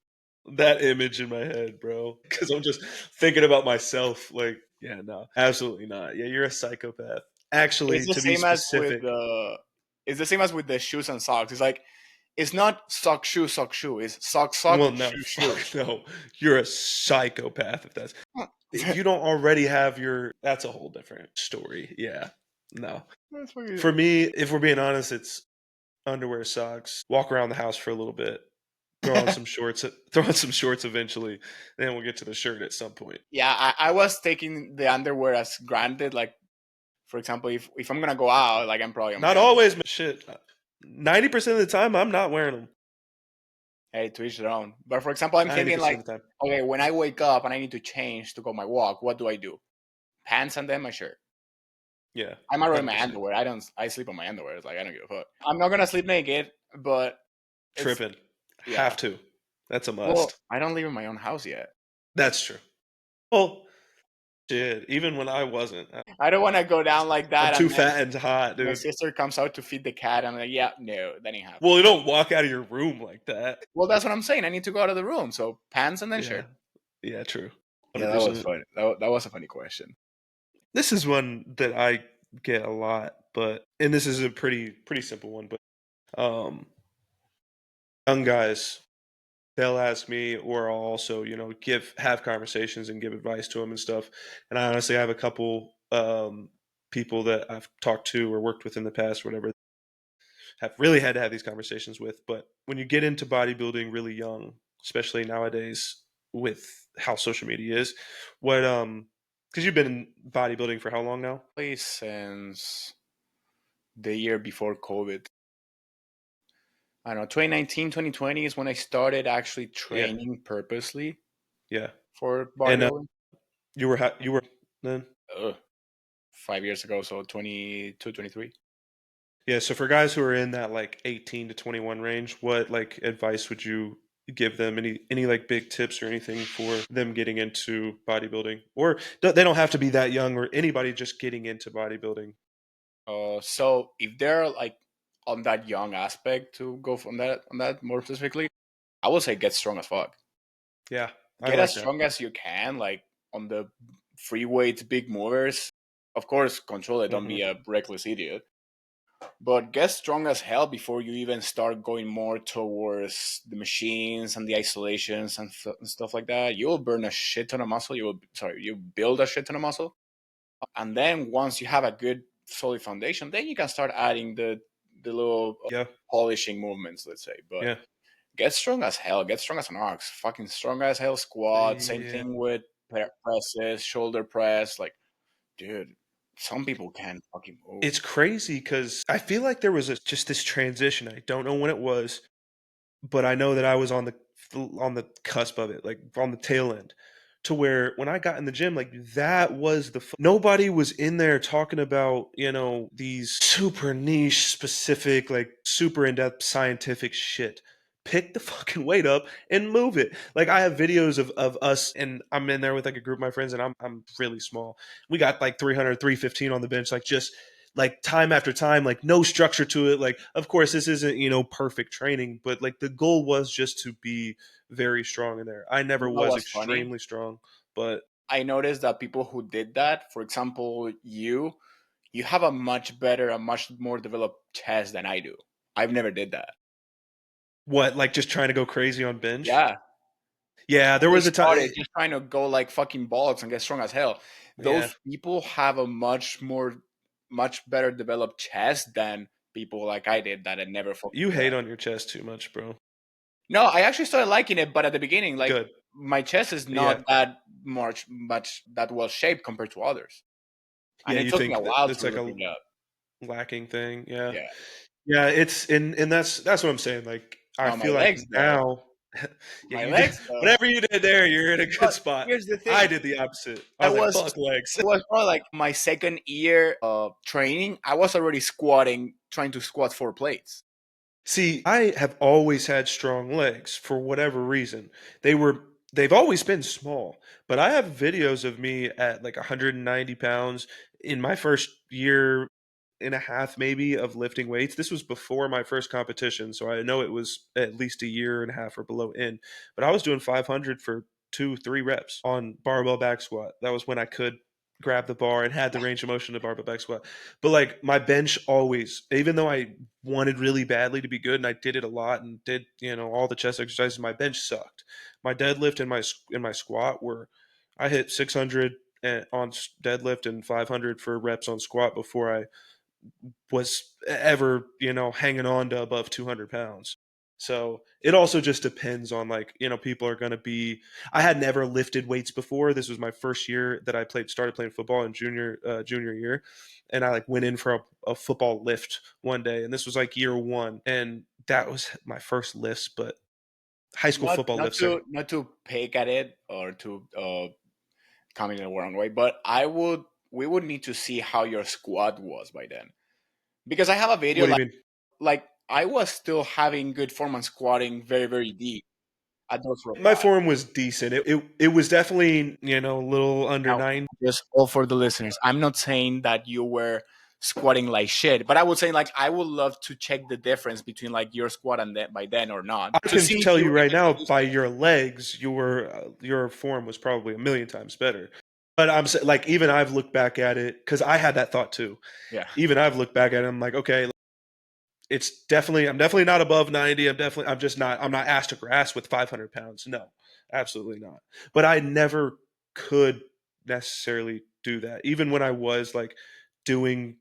that image in my head, bro. Because I'm just thinking about myself. Like, yeah, no, absolutely not. Yeah, you're a psychopath. It's Actually, the to be same as with specific, the. It's the same as with the shoes and socks. It's like, it's not sock shoe sock shoe. It's sock sock well, no, shoe shoe. fuck no, you're a psychopath. If you don't already have that's a whole different story. Yeah, no. That's fucking- For me, if we're being honest, it's underwear, socks, walk around the house for a little bit, throw on some shorts, throw on some shorts eventually, then we'll get to the shirt at some point. Yeah, I was taking the underwear as granted. Like, for example, if I'm gonna go out, like I'm probably on my Not underwear. always, but shit. 90% of the time, I'm not wearing them. Hey, to each their own. But for example, I'm thinking 90% like, of the time. okay, when I wake up and I need to change to go my walk, what do I do? Pants and then my shirt. Yeah, I'm already in my 100%. underwear. I sleep on my underwear. It's like I don't give a fuck. I'm not gonna sleep naked, but it's Tripping. yeah. Have to. That's a Well, must. I don't live in my own house yet. That's true. Well, shit. Even when I wasn't, I don't want to go down like I'm that, too and then fat and hot, my dude. sister comes out to feed the cat. And I'm like, yeah, no, that ain't happening. Well, you don't walk out of your room like that. Well, that's what I'm saying. I need to go out of the room. So pants and then Yeah. shirt. Yeah, true. Yeah, that was 100%. funny. That was a funny question. This is one that I get a lot, and this is a pretty simple one, but um young guys, they'll ask me, or I'll also, have conversations and give advice to them and stuff. And I honestly have a couple people that I've talked to or worked with in the past, whatever, have really had to have these conversations with. But when you get into bodybuilding really young, especially nowadays with how social media is, what because you've been in bodybuilding for how long now? Probably since the year before COVID. I don't know, 2019, 2020 is when I started actually Yeah, training purposely yeah. for And bodybuilding. you were then. Ugh, 5 years ago, so 22, 23. Yeah, so for guys who are in that like 18 to 21 range, what like advice would you give them? Any like big tips or anything for them getting into bodybuilding? Or they don't have to be that young, or anybody just getting into bodybuilding. So if they're like on that young aspect to go from that on that more specifically, I would say get strong as fuck. Yeah, I Get as like that. strong as you can, like on the free weights, big movers. Of course, control it. Don't Hmm. be a reckless idiot. But get strong as hell before you even start going more towards the machines and the isolations and stuff like that. You will burn a shit ton of muscle. You build a shit ton of muscle, and then once you have a good solid foundation, then you can start adding the little Yeah, polishing movements, let's say. But yeah. get strong as hell. Get strong as an ox. Fucking strong as hell squat. Same Yeah. thing with presses, shoulder press. Like, dude, some people can't fucking move. It's crazy because I feel like there was just this transition. I don't know when it was, but I know that I was on the cusp of it, like on the tail end, to where when I got in the gym, like that was nobody was in there talking about these super niche, specific, like super in depth scientific shit. Pick the fucking weight up and move it. Like I have videos of us, and I'm in there with like a group of my friends, and I'm really small. We got like 300, 315 on the bench, like just like time after time, like no structure to it. Like, of course, this isn't, perfect training, but like the goal was just to be very strong in there. I never You know was what's funny? extremely strong, but I noticed that people who did that, for example, you have a much better, a much more developed chest than I do. I've never did that. what, like just trying to go crazy on bench? Yeah. Yeah, there They was a time. started just trying to go like fucking bollocks and get strong as hell. Yeah, Those people have a much better developed chest than people like I did that had never fucking you did hate that. on your chest too much, bro. No, I actually started liking it, but at the beginning, like Good. my chest is Yeah, not that much that well shaped compared to others. And yeah. it You took me a think that while to it's like really a pick it up. lacking thing? Yeah, Yeah. yeah. It's and that's what I'm saying. Like I Now my feel like legs though. now. Yeah, My you did legs though. whatever you did there. You're in a good But spot. here's the I thing. did the opposite. I I was like, was "Fuck legs." it was probably like my second year of training. I was already squatting, trying to squat 4 plates. See, I have always had strong legs for whatever reason. They've always been small, but I have videos of me at like 190 pounds in my first year and a half maybe of lifting weights. This was before my first competition, so I know it was at least a year and a half or below in. But I was doing 500 for 2, 3 reps on barbell back squat. That was when I could grab the bar and had the range of motion to barbell back squat. But like my bench always, even though I wanted really badly to be good and I did it a lot and did, all the chest exercises, my bench sucked. My deadlift and my squat were I hit 600 on deadlift and 500 for reps on squat before I was ever, hanging on to above 200 pounds. So it also just depends on like, people are going to be, I had never lifted weights before. This was my first year that I started playing football in junior year. And I like went in for a football lift one day. And this was like year one. And that was my first lifts, but high school Not football not lifts are, to not to pick at it or to come in the wrong way, but we would need to see how your squat was by then. Because I have a what video do you mean? like I was still having good form on squatting very, very deep at those for a My while. form was decent. It was definitely, a little under Now, 9. just all for the listeners, I'm not saying that you were squatting like shit, but I would say like I would love to check the difference between like your squat and then by then or not I to can see if tell you you were right even now, by producing. your legs, your form was probably a million times better. But like even I've looked back at it because I had that thought too. Yeah, Even I've looked back at it. I'm like, okay, I'm definitely not above 90. I'm not asked to grass with 500 pounds. No, absolutely not. But I never could necessarily do that. Even when I was like doing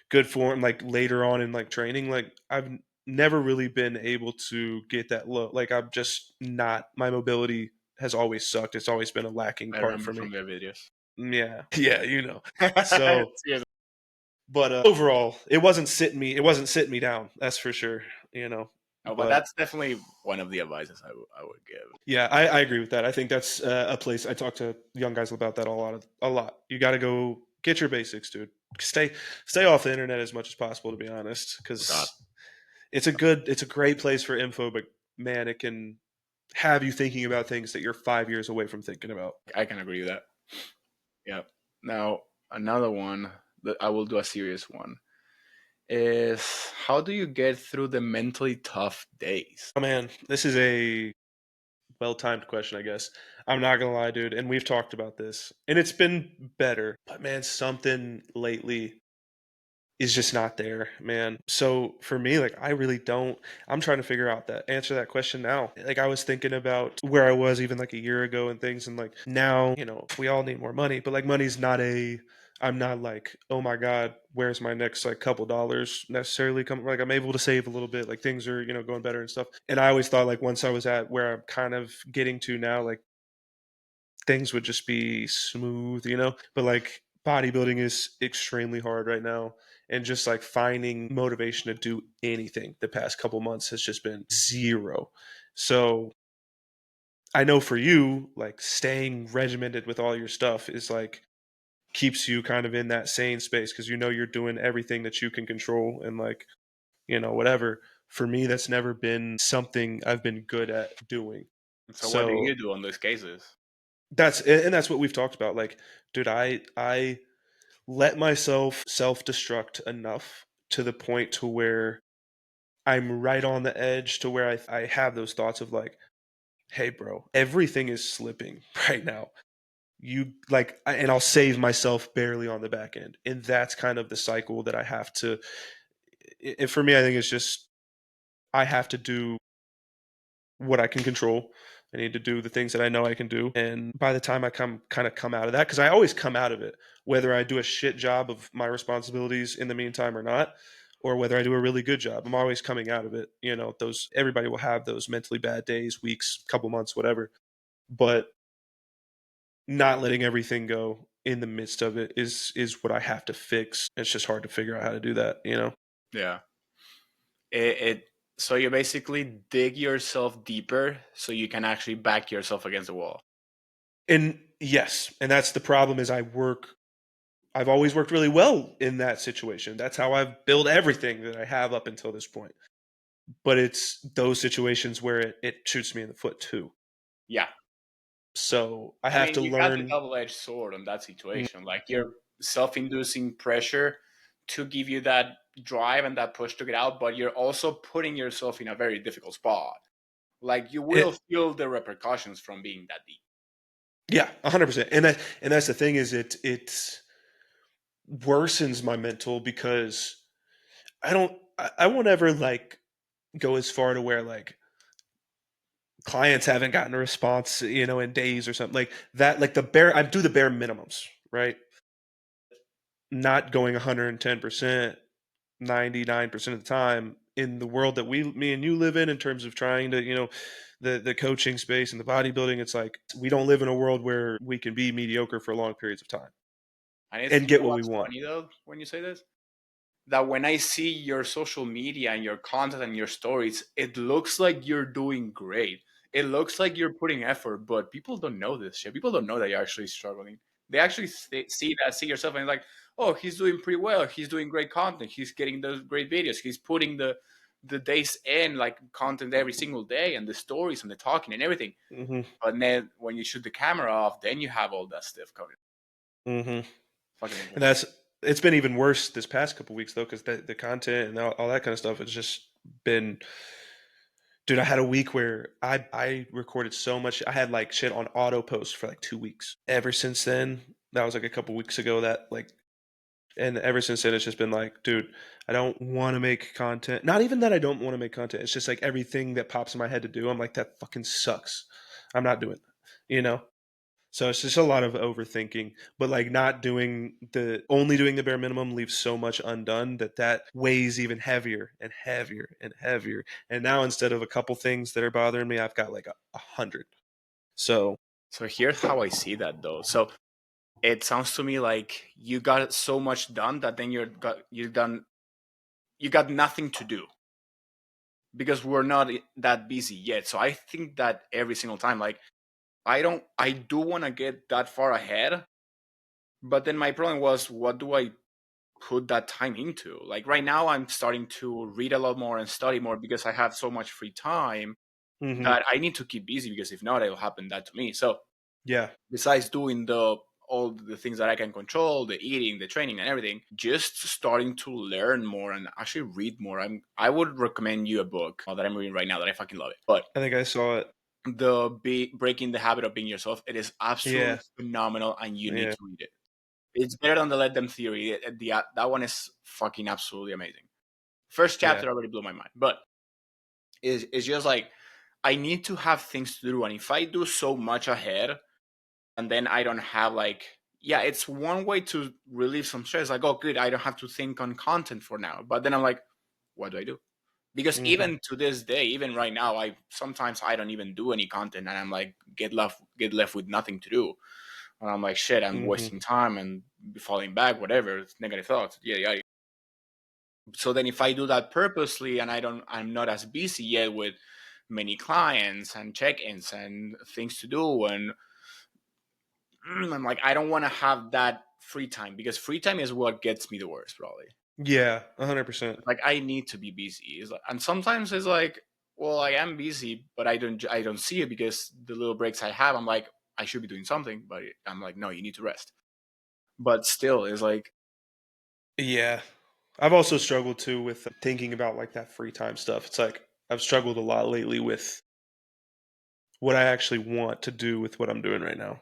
good form like later on in like training, like I've never really been able to get that low. Like I'm just not, my mobility has always sucked. It's always been a lacking I part remember for me. from their videos. Yeah. Yeah, so Yes. but overall it wasn't sitting me down, that's for sure, No, but but that's definitely one of the advices I would give. yeah, I agree with that. I think that's a place I talk to young guys about that a lot. You got to go get your basics, dude. Stay off the internet as much as possible, to be honest, Oh God, because it's a great place for info, but man, it can have you thinking about things that you're 5 years away from thinking about. I can agree with that. Yeah. Now another one that I will do a serious one is how do you get through the mentally tough days? Oh man, this is a well-timed question, I guess. I'm not gonna lie, dude, and we've talked about this, and it's been better. But man, something lately. is just not there, man. So for me, like I really don't I'm trying to figure out that answer that question now. Like I was thinking about where I was even like a year ago and things and like now, we all need more money, but like money's not a I'm not like, oh my God, where's my next like couple dollars necessarily come like I'm able to save a little bit, like things are, going better and stuff. And I always thought like once I was at where I'm kind of getting to now, like things would just be smooth. But like bodybuilding is extremely hard right now. And just like finding motivation to do anything the past couple months has just been zero. So I know for you, like staying regimented with all your stuff is like keeps you kind of in that sane space because you're doing everything that you can control and like, whatever. For me, that's never been something I've been good at doing. So what do So you do on those cases? that's what we've talked about. Like, dude, I let myself self-destruct enough to the point to where I'm right on the edge to where I have those thoughts of like, hey, bro, everything is slipping right now. You like, and I'll save myself barely on the back end. And that's kind of the cycle that I have to. For me, I think it's just, I have to do what I can control. I need to do the things that I know I can do. And by the time I come out of that, because I always come out of it, whether I do a shit job of my responsibilities in the meantime or not, or whether I do a really good job, I'm always coming out of it. Those everybody will have those mentally bad days, weeks, couple months, whatever. But not letting everything go in the midst of it is what I have to fix. It's just hard to figure out how to do that. Yeah. It so you basically dig yourself deeper so you can actually back yourself against the wall. And yes, and that's the problem is I've always worked really well in that situation. That's how I've built everything that I have up until this point. But it's those situations where it shoots me in the foot too. Yeah. So I I have mean, to you got the learn. double-edged sword on that situation. Like you're self-inducing pressure to give you that drive and that push to get out, but you're also putting yourself in a very difficult spot. Like you will It, feel the repercussions from being that deep. yeah, 100%. And that's the thing is it worsens my mental because I won't ever like go as far to where like clients haven't gotten a response, in days or something like that. Like I do the bare minimums, right? Not going 110%, 99% of the time in the world that me and you live in terms of trying to, the coaching space and the bodybuilding. It's like we don't live in a world where we can be mediocre for long periods of time And it's, and you get know what we what's want. funny though when you say this? That when I see your social media and your content and your stories, it looks like you're doing great. It looks like you're putting effort, but people don't know this shit. People don't know that you're actually struggling. They actually see yourself, and like, oh, he's doing pretty well. He's doing great content. He's getting those great videos. He's putting the days in like content every single day and the stories and the talking and everything. Hmm. But then when you shoot the camera off, then you have all that stuff coming. Hmm. Fucking And interesting. it's been even worse this past couple weeks though, because the content and all that kind of stuff has just been. Dude, I had a week where I recorded so much. I had like shit on auto post for like 2 weeks. Ever since then, that was like a couple weeks ago. That like, and ever since then, it's just been like, dude, I don't want to make content. Not even that I don't want to make content. It's just like everything that pops in my head to do. I'm like, that fucking sucks. I'm not doing that. So it's just a lot of overthinking, but like not doing the only doing the bare minimum leaves so much undone that weighs even heavier and heavier and heavier. And now instead of a couple things that are bothering me, I've got like a hundred. So So here's how I see that though. So it sounds to me like you got so much done that then you got nothing to do because we're not that busy yet. So I think that every single time, like I do want to get that far ahead, but then my problem was what do I put that time into? Like right now, I'm starting to read a lot more and study more because I have so much free time hmm, that I need to keep busy because if not, it'll happen that to me. So yeah, besides doing the all the things that I can control, the eating, the training, and everything, just starting to learn more and actually read more. I would recommend you a book that I'm reading right now that I fucking love it. But I think I saw it. breaking the habit of being yourself, it is absolutely Yeah, phenomenal, and you need yeah. to read it. It's better than the let them theory. That one is fucking absolutely amazing. First Yeah. chapter already blew my mind, but it's just like I need to have things to do, and if I do so much ahead, and then I don't have like, yeah, it's one way to relieve some stress. Like, oh, good, I don't have to think on content for now. But then I'm like, what do I do? Because Hmm. even to this day, even right now, I sometimes I don't even do any content, and I'm like get left with nothing to do, and I'm like, shit, I'm Hmm. wasting time and falling back, whatever, negative thoughts. Yeah, yeah. So then if I do that purposely and I'm not as busy yet with many clients and check-ins and things to do, and I'm like, I don't want to have that free time, because free time is what gets me the worst, probably. Yeah, 100%. Like I need to be busy. And sometimes it's like, well, I am busy, but I don't see it, because the little breaks I have, I'm like, I should be doing something, but I'm like, no, you need to rest. But still, it's like, Yeah. I've also struggled too with thinking about like that free time stuff. It's like I've struggled a lot lately with what I actually want to do with what I'm doing right now.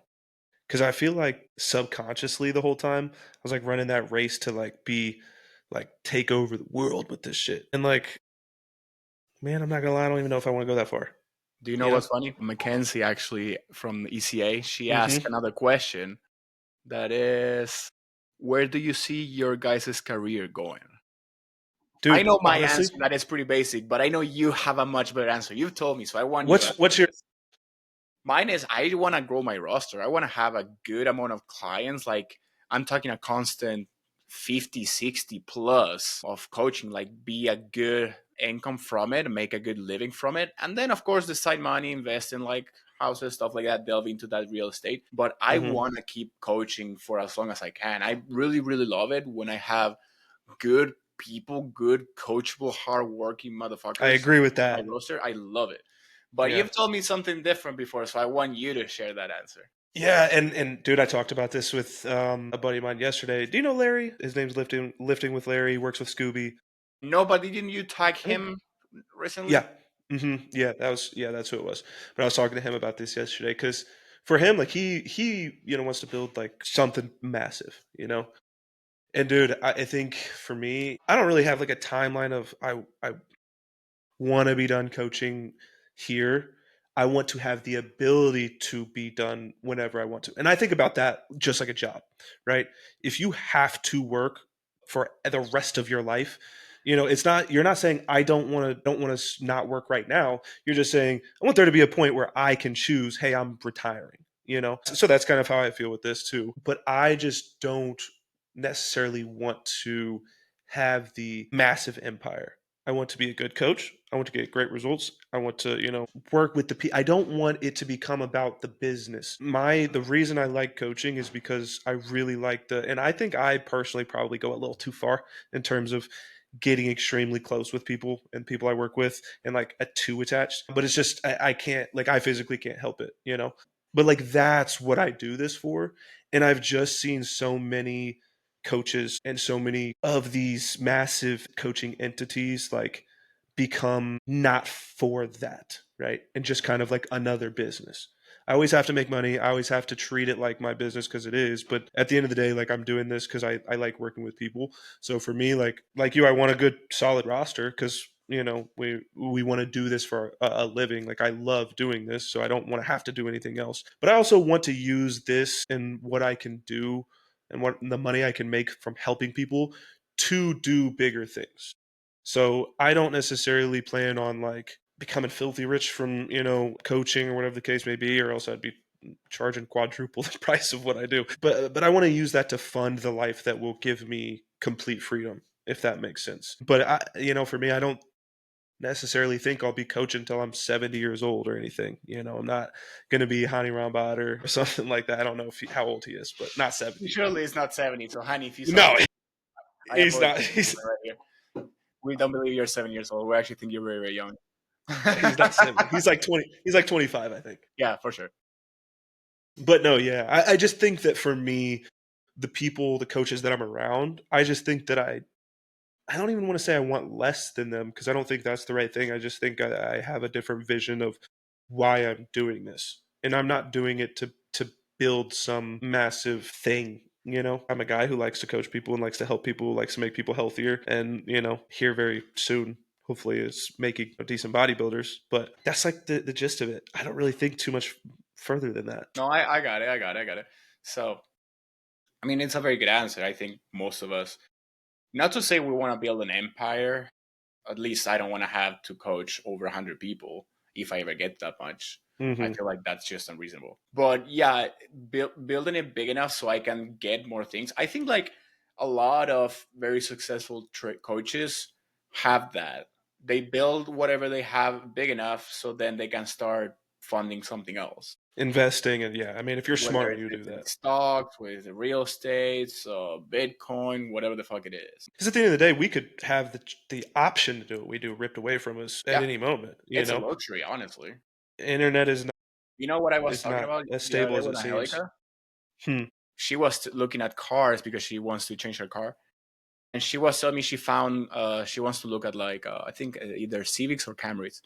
Cause I feel like subconsciously the whole time I was like running that race to like be like take over the world with this shit. And like, man, I'm not gonna lie, I don't even know if I want to go that far. do you know You know? what's funny? Mackenzie, actually, from ECA, she asked Hmm. another question that is, where do you see your guys' career going? I Dude, know my honestly, answer, that is pretty basic, but I know you have a much better answer. You've told me, so I want you to what's answer your this. Mine is, I want to grow my roster. I want to have a good amount of clients. Like, I'm talking a constant 50, 60 plus of coaching, like be a good income from it, make a good living from it. And then, of course, the side money, invest in like houses, stuff like that, delve into that real estate. But I Mhm. want to keep coaching for as long as I can. I really, really love it when I have good people, good coachable, hardworking I motherfuckers agree with in my that. roster. I love it. But Yeah. you've told me something different before, so I want you to share that answer. Yeah, and dude, I talked about this with a buddy of mine yesterday. Do you know Larry? His name's Lifting with Larry. He works with Scooby. No, but didn't you tag I think him recently? yeah. Yeah, that's who it was. But I was talking to him about this yesterday because for him, like he wants to build like something massive, you know. And dude, I think for me, I don't really have like a timeline of I want to be done coaching here. I want to have the ability to be done whenever I want to. And I think about that just like a job, right? If you have to work for the rest of your life, it's not you're not saying I don't want to not work right now. You're just saying I want there to be a point where I can choose, hey, I'm retiring. So that's kind of how I feel with this too. But I just don't necessarily want to have the massive empire. I want to be a good coach. I want to get great results. I want to, work with the people. I don't want it to become about the business. The reason I like coaching is because I really like and I think I personally probably go a little too far in terms of getting extremely close with people and people I work with and like too attached. But it's just I can't like I physically can't help it. But like that's what I do this for. And I've just seen so many coaches and so many of these massive coaching entities like become not for that, right? And just kind of like another business. I always have to make money. I always have to treat it like my business because it is. But at the end of the day, like I'm doing this because I like working with people. So for me, like you, I want a good solid roster because we want to do this for a living. Like I love doing this, so I don't want to have to do anything else. But I also want to use this and what I can do and what the money I can make from helping people to do bigger things. So I don't necessarily plan on like becoming filthy rich from, coaching or whatever the case may be, or else I'd be charging quadruple the price of what I do. But I want to use that to fund the life that will give me complete freedom, if that makes sense. But for me, I don't necessarily think I'll be coaching until I'm 70 years old or anything. I'm not going to be Hani Rambad or something like that. I don't know how old he is, but not 70. Surely it's not 70. So, honey, if you saw No, this, I he's apologize not. right here. We don't believe you're 7 years old. We actually think you're very, very young. He's not 70. He's like 20. He's like 25, I think. Yeah, for sure. But no, yeah, I just think that for me, the people, the coaches that I'm around, I just think that I don't even want to say I want less than them because I don't think that's the right thing. I just think I have a different vision of why I'm doing this, and I'm not doing it to build some massive thing. I'm a guy who likes to coach people and likes to help people, likes to make people healthier, and here very soon, hopefully, is making decent bodybuilders. But that's like the gist of it. I don't really think too much further than that. No, I got it. I got it. So, I mean, it's a very good answer. I think most of us, not to say we want to build an empire, at least I don't want to have to coach over 100 people if I ever get that much. I Hmm. feel like that's just unreasonable. But yeah, building it big enough so I can get more things. I think like a lot of very successful coaches have that. They build whatever they have big enough so then they can start funding something else, Investing, and yeah, I mean, if you're whether smart, you do it's in that. stocks, with real estate, Bitcoin, whatever the fuck it is. Because at the end of the day, we could have the option to do what we do ripped away from us at Yeah, any moment. it's a luxury, honestly. Internet You know what I was is talking not about as the other stable day as with it seems. Angelica? Hmm. She was looking at cars because she wants to change her car, and she was telling me she found she wants to look at like I think either Civics or Camrys,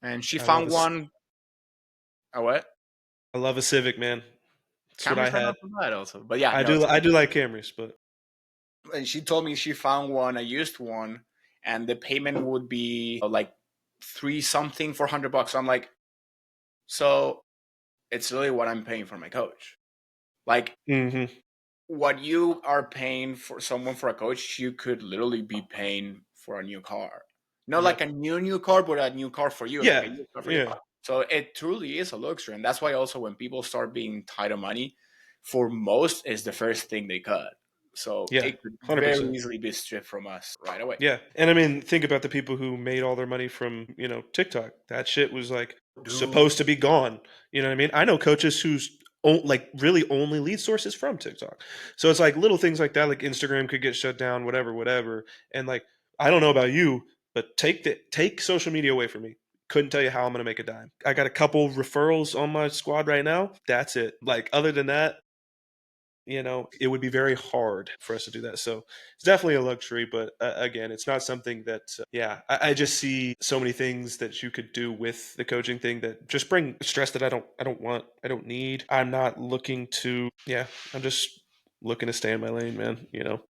and she I love found a one. A what? I love a Civic, man. That's what I Camrys are had. not so bad also, but yeah, I no. do I do like Camrys, but And she told me she found one, a used one, and the payment would be like three something, $400. So I'm like, so it's really what I'm paying for my coach. Like hmm what you are paying for someone for a coach, you could literally be paying for a new car. Not like yep. a new car, but a new car for you, like a Yeah, used car for you. yeah, So it truly is a luxury. And that's why also when people start being tight of money, for most is the first thing they cut. So yeah, it could very 100%. easily be stripped from us right away. Yeah, and I mean, think about the people who made all their money from TikTok. That shit was like Dude, supposed to be gone. You know what I mean? I know coaches whose like really only lead sources from TikTok. So it's like little things like that, like Instagram could get shut down, whatever, whatever. And like I don't know about you, but take social media away from me. Couldn't tell you how I'm gonna make a dime. I got a couple referrals on my squad right now. That's it. Like other than that, it would be very hard for us to do that. So it's definitely a luxury, but again, it's not something that, yeah, I just see so many things that you could do with the coaching thing that just bring stress that I don't want, I don't need. I'm not looking to, yeah, I'm just looking to stay in my lane, man.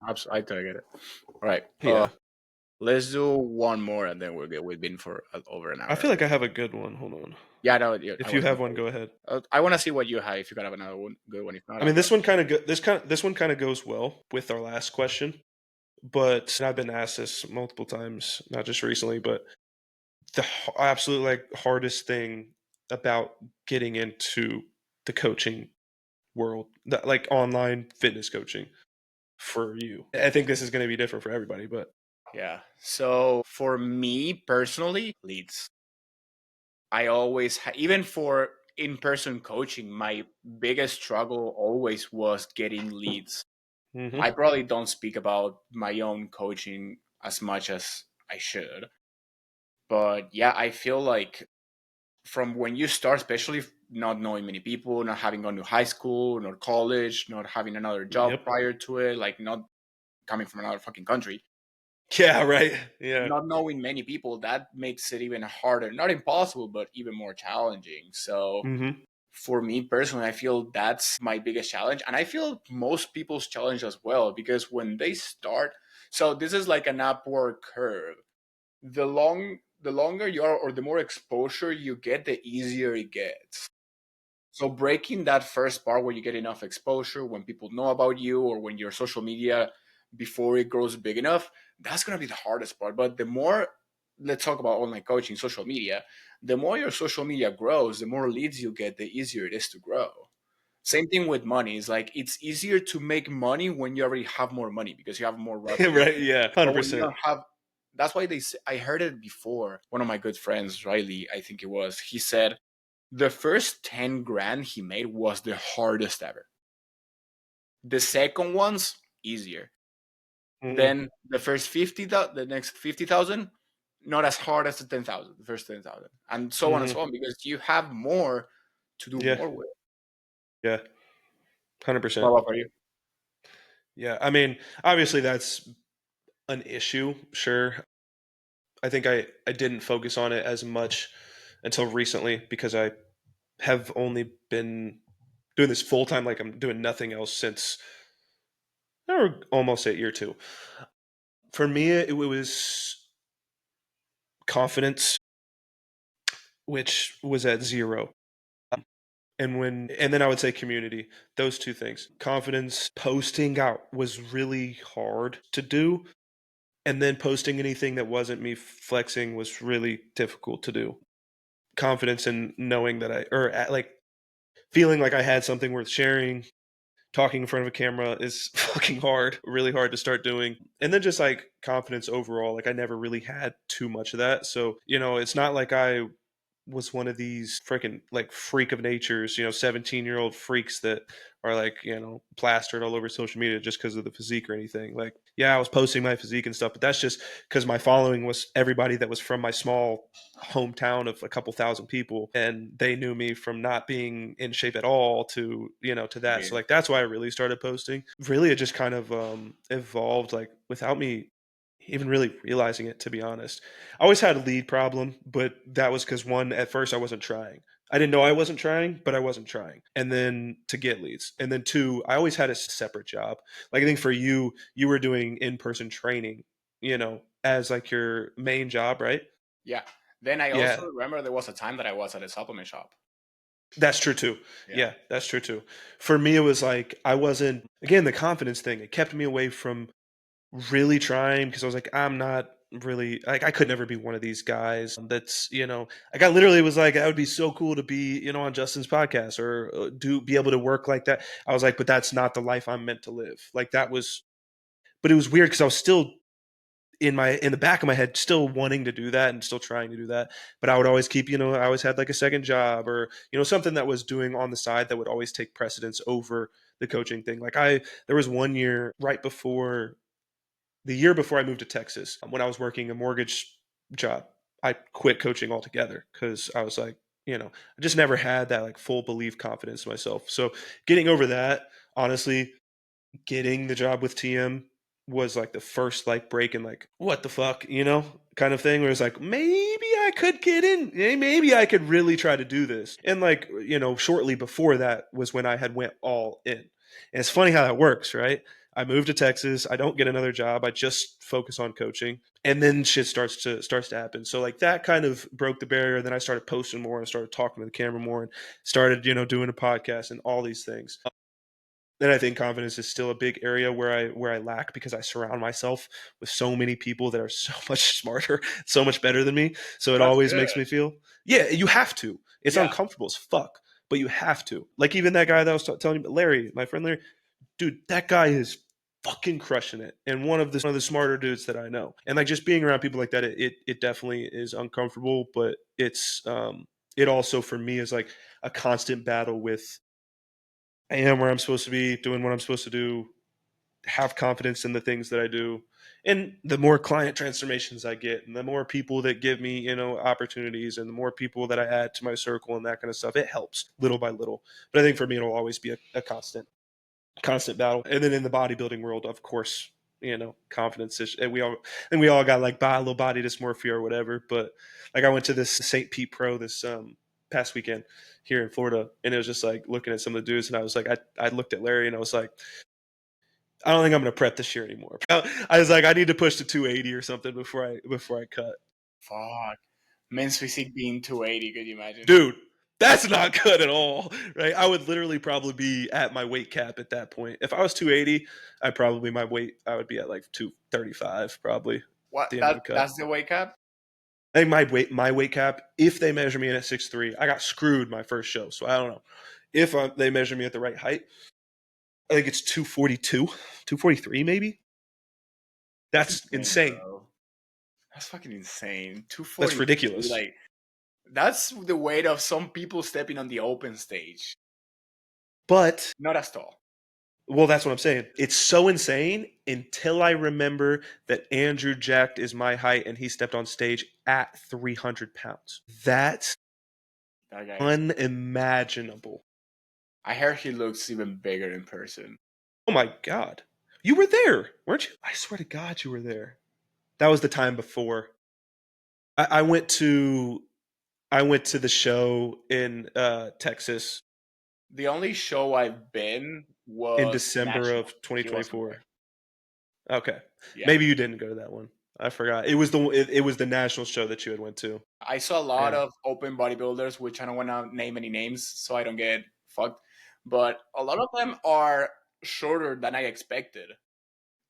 I totally get it. All right. Yeah. Let's do one more and then we're good. We've been for over an I hour. feel like I have a good one. Hold on. Yeah, no, yeah, I If you was have gonna one, say. go ahead. I want to see what you have. If you got another one, good one. If not, I I'll mean, go. this one kind of goes well with our last question, but I've been asked this multiple times, not just recently, but the absolute like hardest thing about getting into the coaching world, like online fitness coaching for you. I think this is going to be different for everybody, but Yeah. So for me personally, leads. I always, even for in-person coaching, my biggest struggle always was getting leads. hmm I probably don't speak about my own coaching as much as I should, but yeah, I feel like from when you start, especially not knowing many people, not having gone to high school, not college, not having another job yep, prior to it, like not coming from another fucking country, yeah, right, yeah, not knowing many people, that makes it even harder. Not impossible, but even more challenging. So hmm for me personally, I feel that's my biggest challenge. And I feel most people's challenge as well, because when they start, so this is like an upward curve. The longer you are or the more exposure you get, the easier it gets. So breaking that first part where you get enough exposure, when people know about you, or when your social media before it grows big enough, that's gonna be the hardest part. But the more, let's talk about online coaching, social media, the more your social media grows, the more leads you get, the easier it is to grow. Same thing with money. It's like it's easier to make money when you already have more money because you have more revenue. right, yeah, But hundred when you percent. don't have, that's why they say, I heard it before. One of my good friends, Riley, I think it was, he said the first 10 grand he made was the hardest ever. The second one's easier. hmm Then the first 50, the next 50,000, not as hard as the 10,000, the first 10,000, and so on and hmm so on, because you have more to do Yeah, more with. yeah, hundred What percent. about for you? Yeah, I mean, obviously that's an issue. Sure, I think I didn't focus on it as much until recently because I have only been doing this full time. Like I'm doing nothing else since or almost at year 2. For me, it was confidence, which was at 0. And then I would say community. Those two things. Confidence, posting out was really hard to do, and then posting anything that wasn't me flexing was really difficult to do. Confidence in knowing that like feeling like I had something worth sharing, talking in front of a camera is fucking hard, really hard to start doing. And then just like confidence overall, like I never really had too much of that. So, it's not like I was one of these freaking like freak of natures, 17-year-old freaks that are like, plastered all over social media just because of the physique or anything. Like, yeah, I was posting my physique and stuff, but that's just because my following was everybody that was from my small hometown of a couple thousand people, and they knew me from not being in shape at all to that. So Okay. like that's why I really started posting. Really, it just kind of evolved like without me even really realizing it, to be honest. I always had a lead problem, but that was because one, at first I wasn't trying. I didn't know I wasn't trying, but I wasn't trying. And then to get leads. And then two, I always had a separate job. Like I think for you, you were doing in-person training, as like your main job, right? Yeah. Then I also Yeah, remember there was a time that I was at a supplement shop. that's true too. Yeah. Yeah, that's true too. For me, it was like I wasn't, again, the confidence thing, it kept me away from really trying because I was like, I'm not really like I could never be one of these guys that's like I literally was like, I would be so cool to be on Justin's podcast or do be able to work like that. I was like, but that's not the life I'm meant to live. Like that was, but it was weird because I was still in the back of my head still wanting to do that and still trying to do that, but I would always keep I always had like a second job or something that was doing on the side that would always take precedence over the coaching thing. Like there was one year right before the year before I moved to Texas, when I was working a mortgage job, I quit coaching altogether because I was like, I just never had that like full belief confidence in myself. So getting over that, honestly, getting the job with TM was like the first like break in like what the fuck, kind of thing where it's like maybe I could get in, maybe I could really try to do this. And like, shortly before that was when I had went all in. And it's funny how that works, right? I moved to Texas, I don't get another job, I just focus on coaching, and then shit starts to happen. So like that kind of broke the barrier. Then I started posting more and started talking to the camera more and started, doing a podcast and all these things. Then I think confidence is still a big area where I lack because I surround myself with so many people that are so much smarter, so much better than me. So it That's always good. makes me feel, yeah, you have to. It's Yeah. uncomfortable as fuck, but you have to. Like even that guy that I was telling you, Larry, my friend Larry, dude, that guy is fucking crushing it, and one of the smarter dudes that I know. And like just being around people like that, it definitely is uncomfortable, but it also for me is like a constant battle with I am where I'm supposed to be, doing what I'm supposed to do, have confidence in the things that I do. And the more client transformations I get, and the more people that give me, opportunities, and the more people that I add to my circle and that kind of stuff, it helps little by little. But I think for me, it'll always be a constant battle. And then in the bodybuilding world, of course, confidence is, and we all got like low body dysmorphia or whatever. But like I went to this St. Pete Pro this past weekend here in Florida, and it was just like looking at some of the dudes, and I was like, I looked at Larry, and I was like, I don't think I'm gonna prep this year anymore. I was like, I need to push to 280 or something before I cut. Fuck. Men's physique being 280, could you imagine? Dude, that's not good at all, right? I would literally probably be at my weight cap at that point. If I was 280, I would be at like 235 probably at What? the end of That the cut. that's the wake up? I think my weight cap, if they measure me in at 6'3", I got screwed my first show, so I don't know. If they measure me at the right height, I think it's 242, 243 maybe. That's That's insane, insane. bro. That's fucking insane. That's 242. ridiculous. Like that's the weight of some people stepping on the open stage. But Not as tall. well, that's what I'm saying. It's so insane until I remember that Andrew Jacked is my height and he stepped on stage at 300 pounds. That's That guy is. unimaginable. I heard he looks even bigger in person. Oh my God. You were there, weren't you? I swear to God, you were there. That was the time before. I went to the show in Texas The only show I've been in was December National. of He wasn't 2024. there. Okay, Yeah, maybe you didn't go to that one. I forgot. It was the national show that you had went to. I saw a lot Yeah, of open bodybuilders, which I don't want to name any names so I don't get fucked. But a lot of them are shorter than I expected.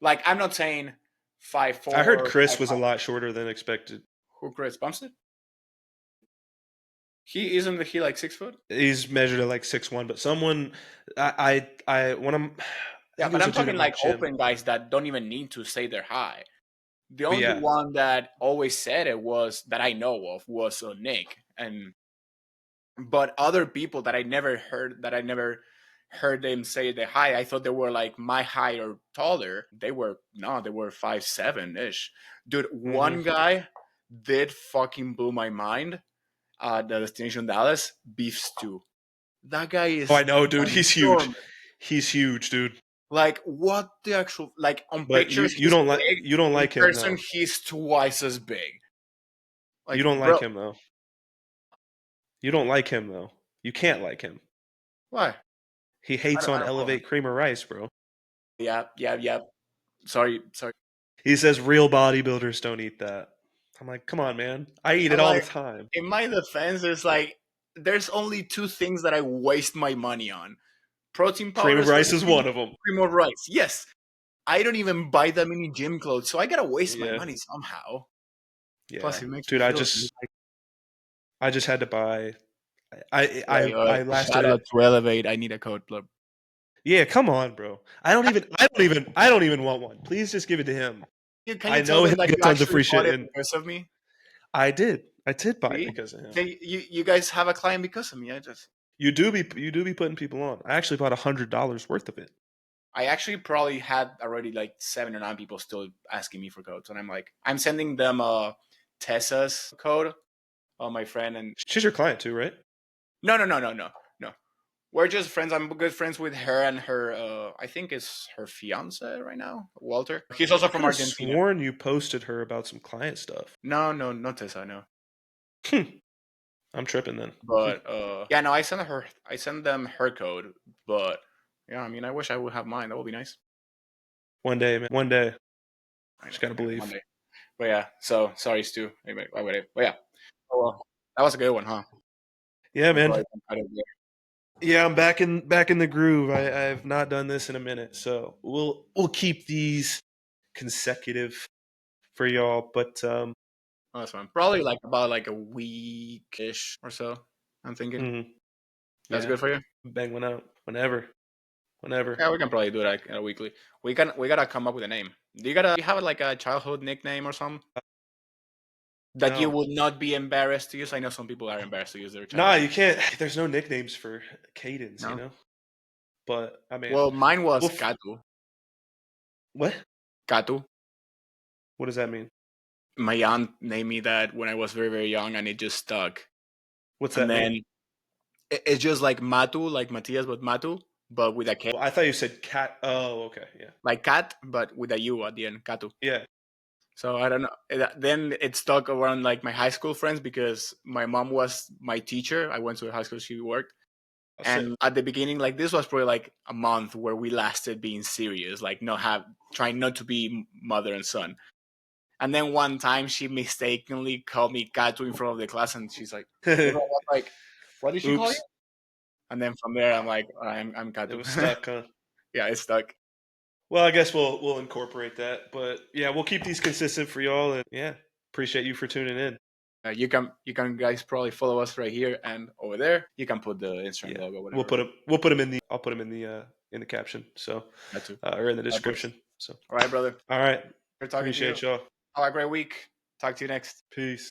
Like I'm not saying five I heard four, Chris five was a five. lot shorter than expected. Who Chris Bumstead? He isn't he like 6 foot? He's measured at like 6'1", but someone I when I'm I Yeah, think it but was a I'm dude talking at my like gym. open guys that don't even need to say they're high. The But only yeah, one that always said it was that I know of was Nick, and but other people that I never heard them say they're high. I thought they were like my height or taller. They were no, they were 5'7" ish. Dude, hmm one guy did fucking blew my mind. The destination Dallas beef stew. That guy Oh, is I know, dude. He's huge. enormous. He's huge, dude. Like what the actual like on But pictures he's big. you don't In like him person though. he's twice as big. You Like don't bro, like him though. You don't like him though. You can't like him. why? He hates I on don't follow him. Elevate Cream of Rice, bro. Yeah, yeah, yeah. Sorry, sorry. He says real bodybuilders don't eat that. I'm like, come on, man. I eat it I'm all the like, time. in my defense, it's like there's only two things that I waste my money on: protein Cream of powders for rice the is gym, one of them. cream of rice. Yes, I don't even buy that many gym clothes, so I gotta waste my Yeah, money somehow. yeah, Plus, it makes me dude. feel good. I just had to buy. Wait, I lasted shout at. out to Elevate. I need a code, blood. Yeah, come on, bro. I don't even want one. Please just give it to him. Can you I tell know them he'll that get you tons of actually free bought shit, it and because of me? I did buy it See, because of him. you guys have a client because of me. You do be putting people on. I actually bought $100 worth of it. I actually probably had already like 7 or 9 people still asking me for codes, and I'm like, I'm sending them Tessa's code. My friend and She's your client too, right? no. We're just friends. I'm good friends with her and her. I think it's her fiance right now, Walter. He's also I from could have Argentina. sworn you posted her about some client stuff. No, not Tessa. No, I'm tripping then. but yeah, no. I sent them her code, but yeah, I mean, I wish I would have mine. That would be nice. One day, man. One day. I Just know, gotta one believe. day. But yeah, so sorry, Stu. Anyway, why would I? But yeah, oh well, that was a good one, huh? Yeah, I'm man. probably out of there. Yeah, I'm back in the groove. I have not done this in a minute, so we'll keep these consecutive for y'all. But Oh, that's fine. Probably like about like a week-ish or so. I'm thinking mhm, that's yeah, good for you. bang one out whenever, whenever. Yeah, we can probably do that weekly. We gotta come up with a name. Do you have like a childhood nickname or something that you No, would not be embarrassed to use? I know some people are embarrassed to use their nah, childhood you name. can't. There's no nicknames for Cadence, you No. know. But I mean, Well, mine was we'll Katu. what? Katu. What does that mean? My aunt named me that when I was very very young, and it just stuck. What's And that mean? then it's just like Matu, like Matias, but Matu, but with a K, Well, I thought you said cat. Oh, okay, yeah, like cat, but with a U at the end, Katu. yeah. So I don't know. Then it stuck around like my high school friends because my mom was my teacher. I went to a high school she worked. I'll say And at the beginning, like this was probably like a month where we lasted being serious, like not have trying not to be mother and son. And then one time she mistakenly called me Kato in front of the class, and she's like, everyone was like, "What did she call you?" Oops, And then from there, I'm like, I'm it Kato. was stuck, huh? Yeah, it's stuck. Well, I guess we'll incorporate that, but yeah, we'll keep these consistent for y'all, and yeah, appreciate you for tuning in. You can guys probably follow us right here and over there. You can put the Instagram Yeah, logo, whatever. we'll put them in the I'll put them in the caption, so That too. or in the All right, boys. description. So All right, brother. all right, Good talking to you. appreciate y'all. Have a great week. Talk to you next. Peace.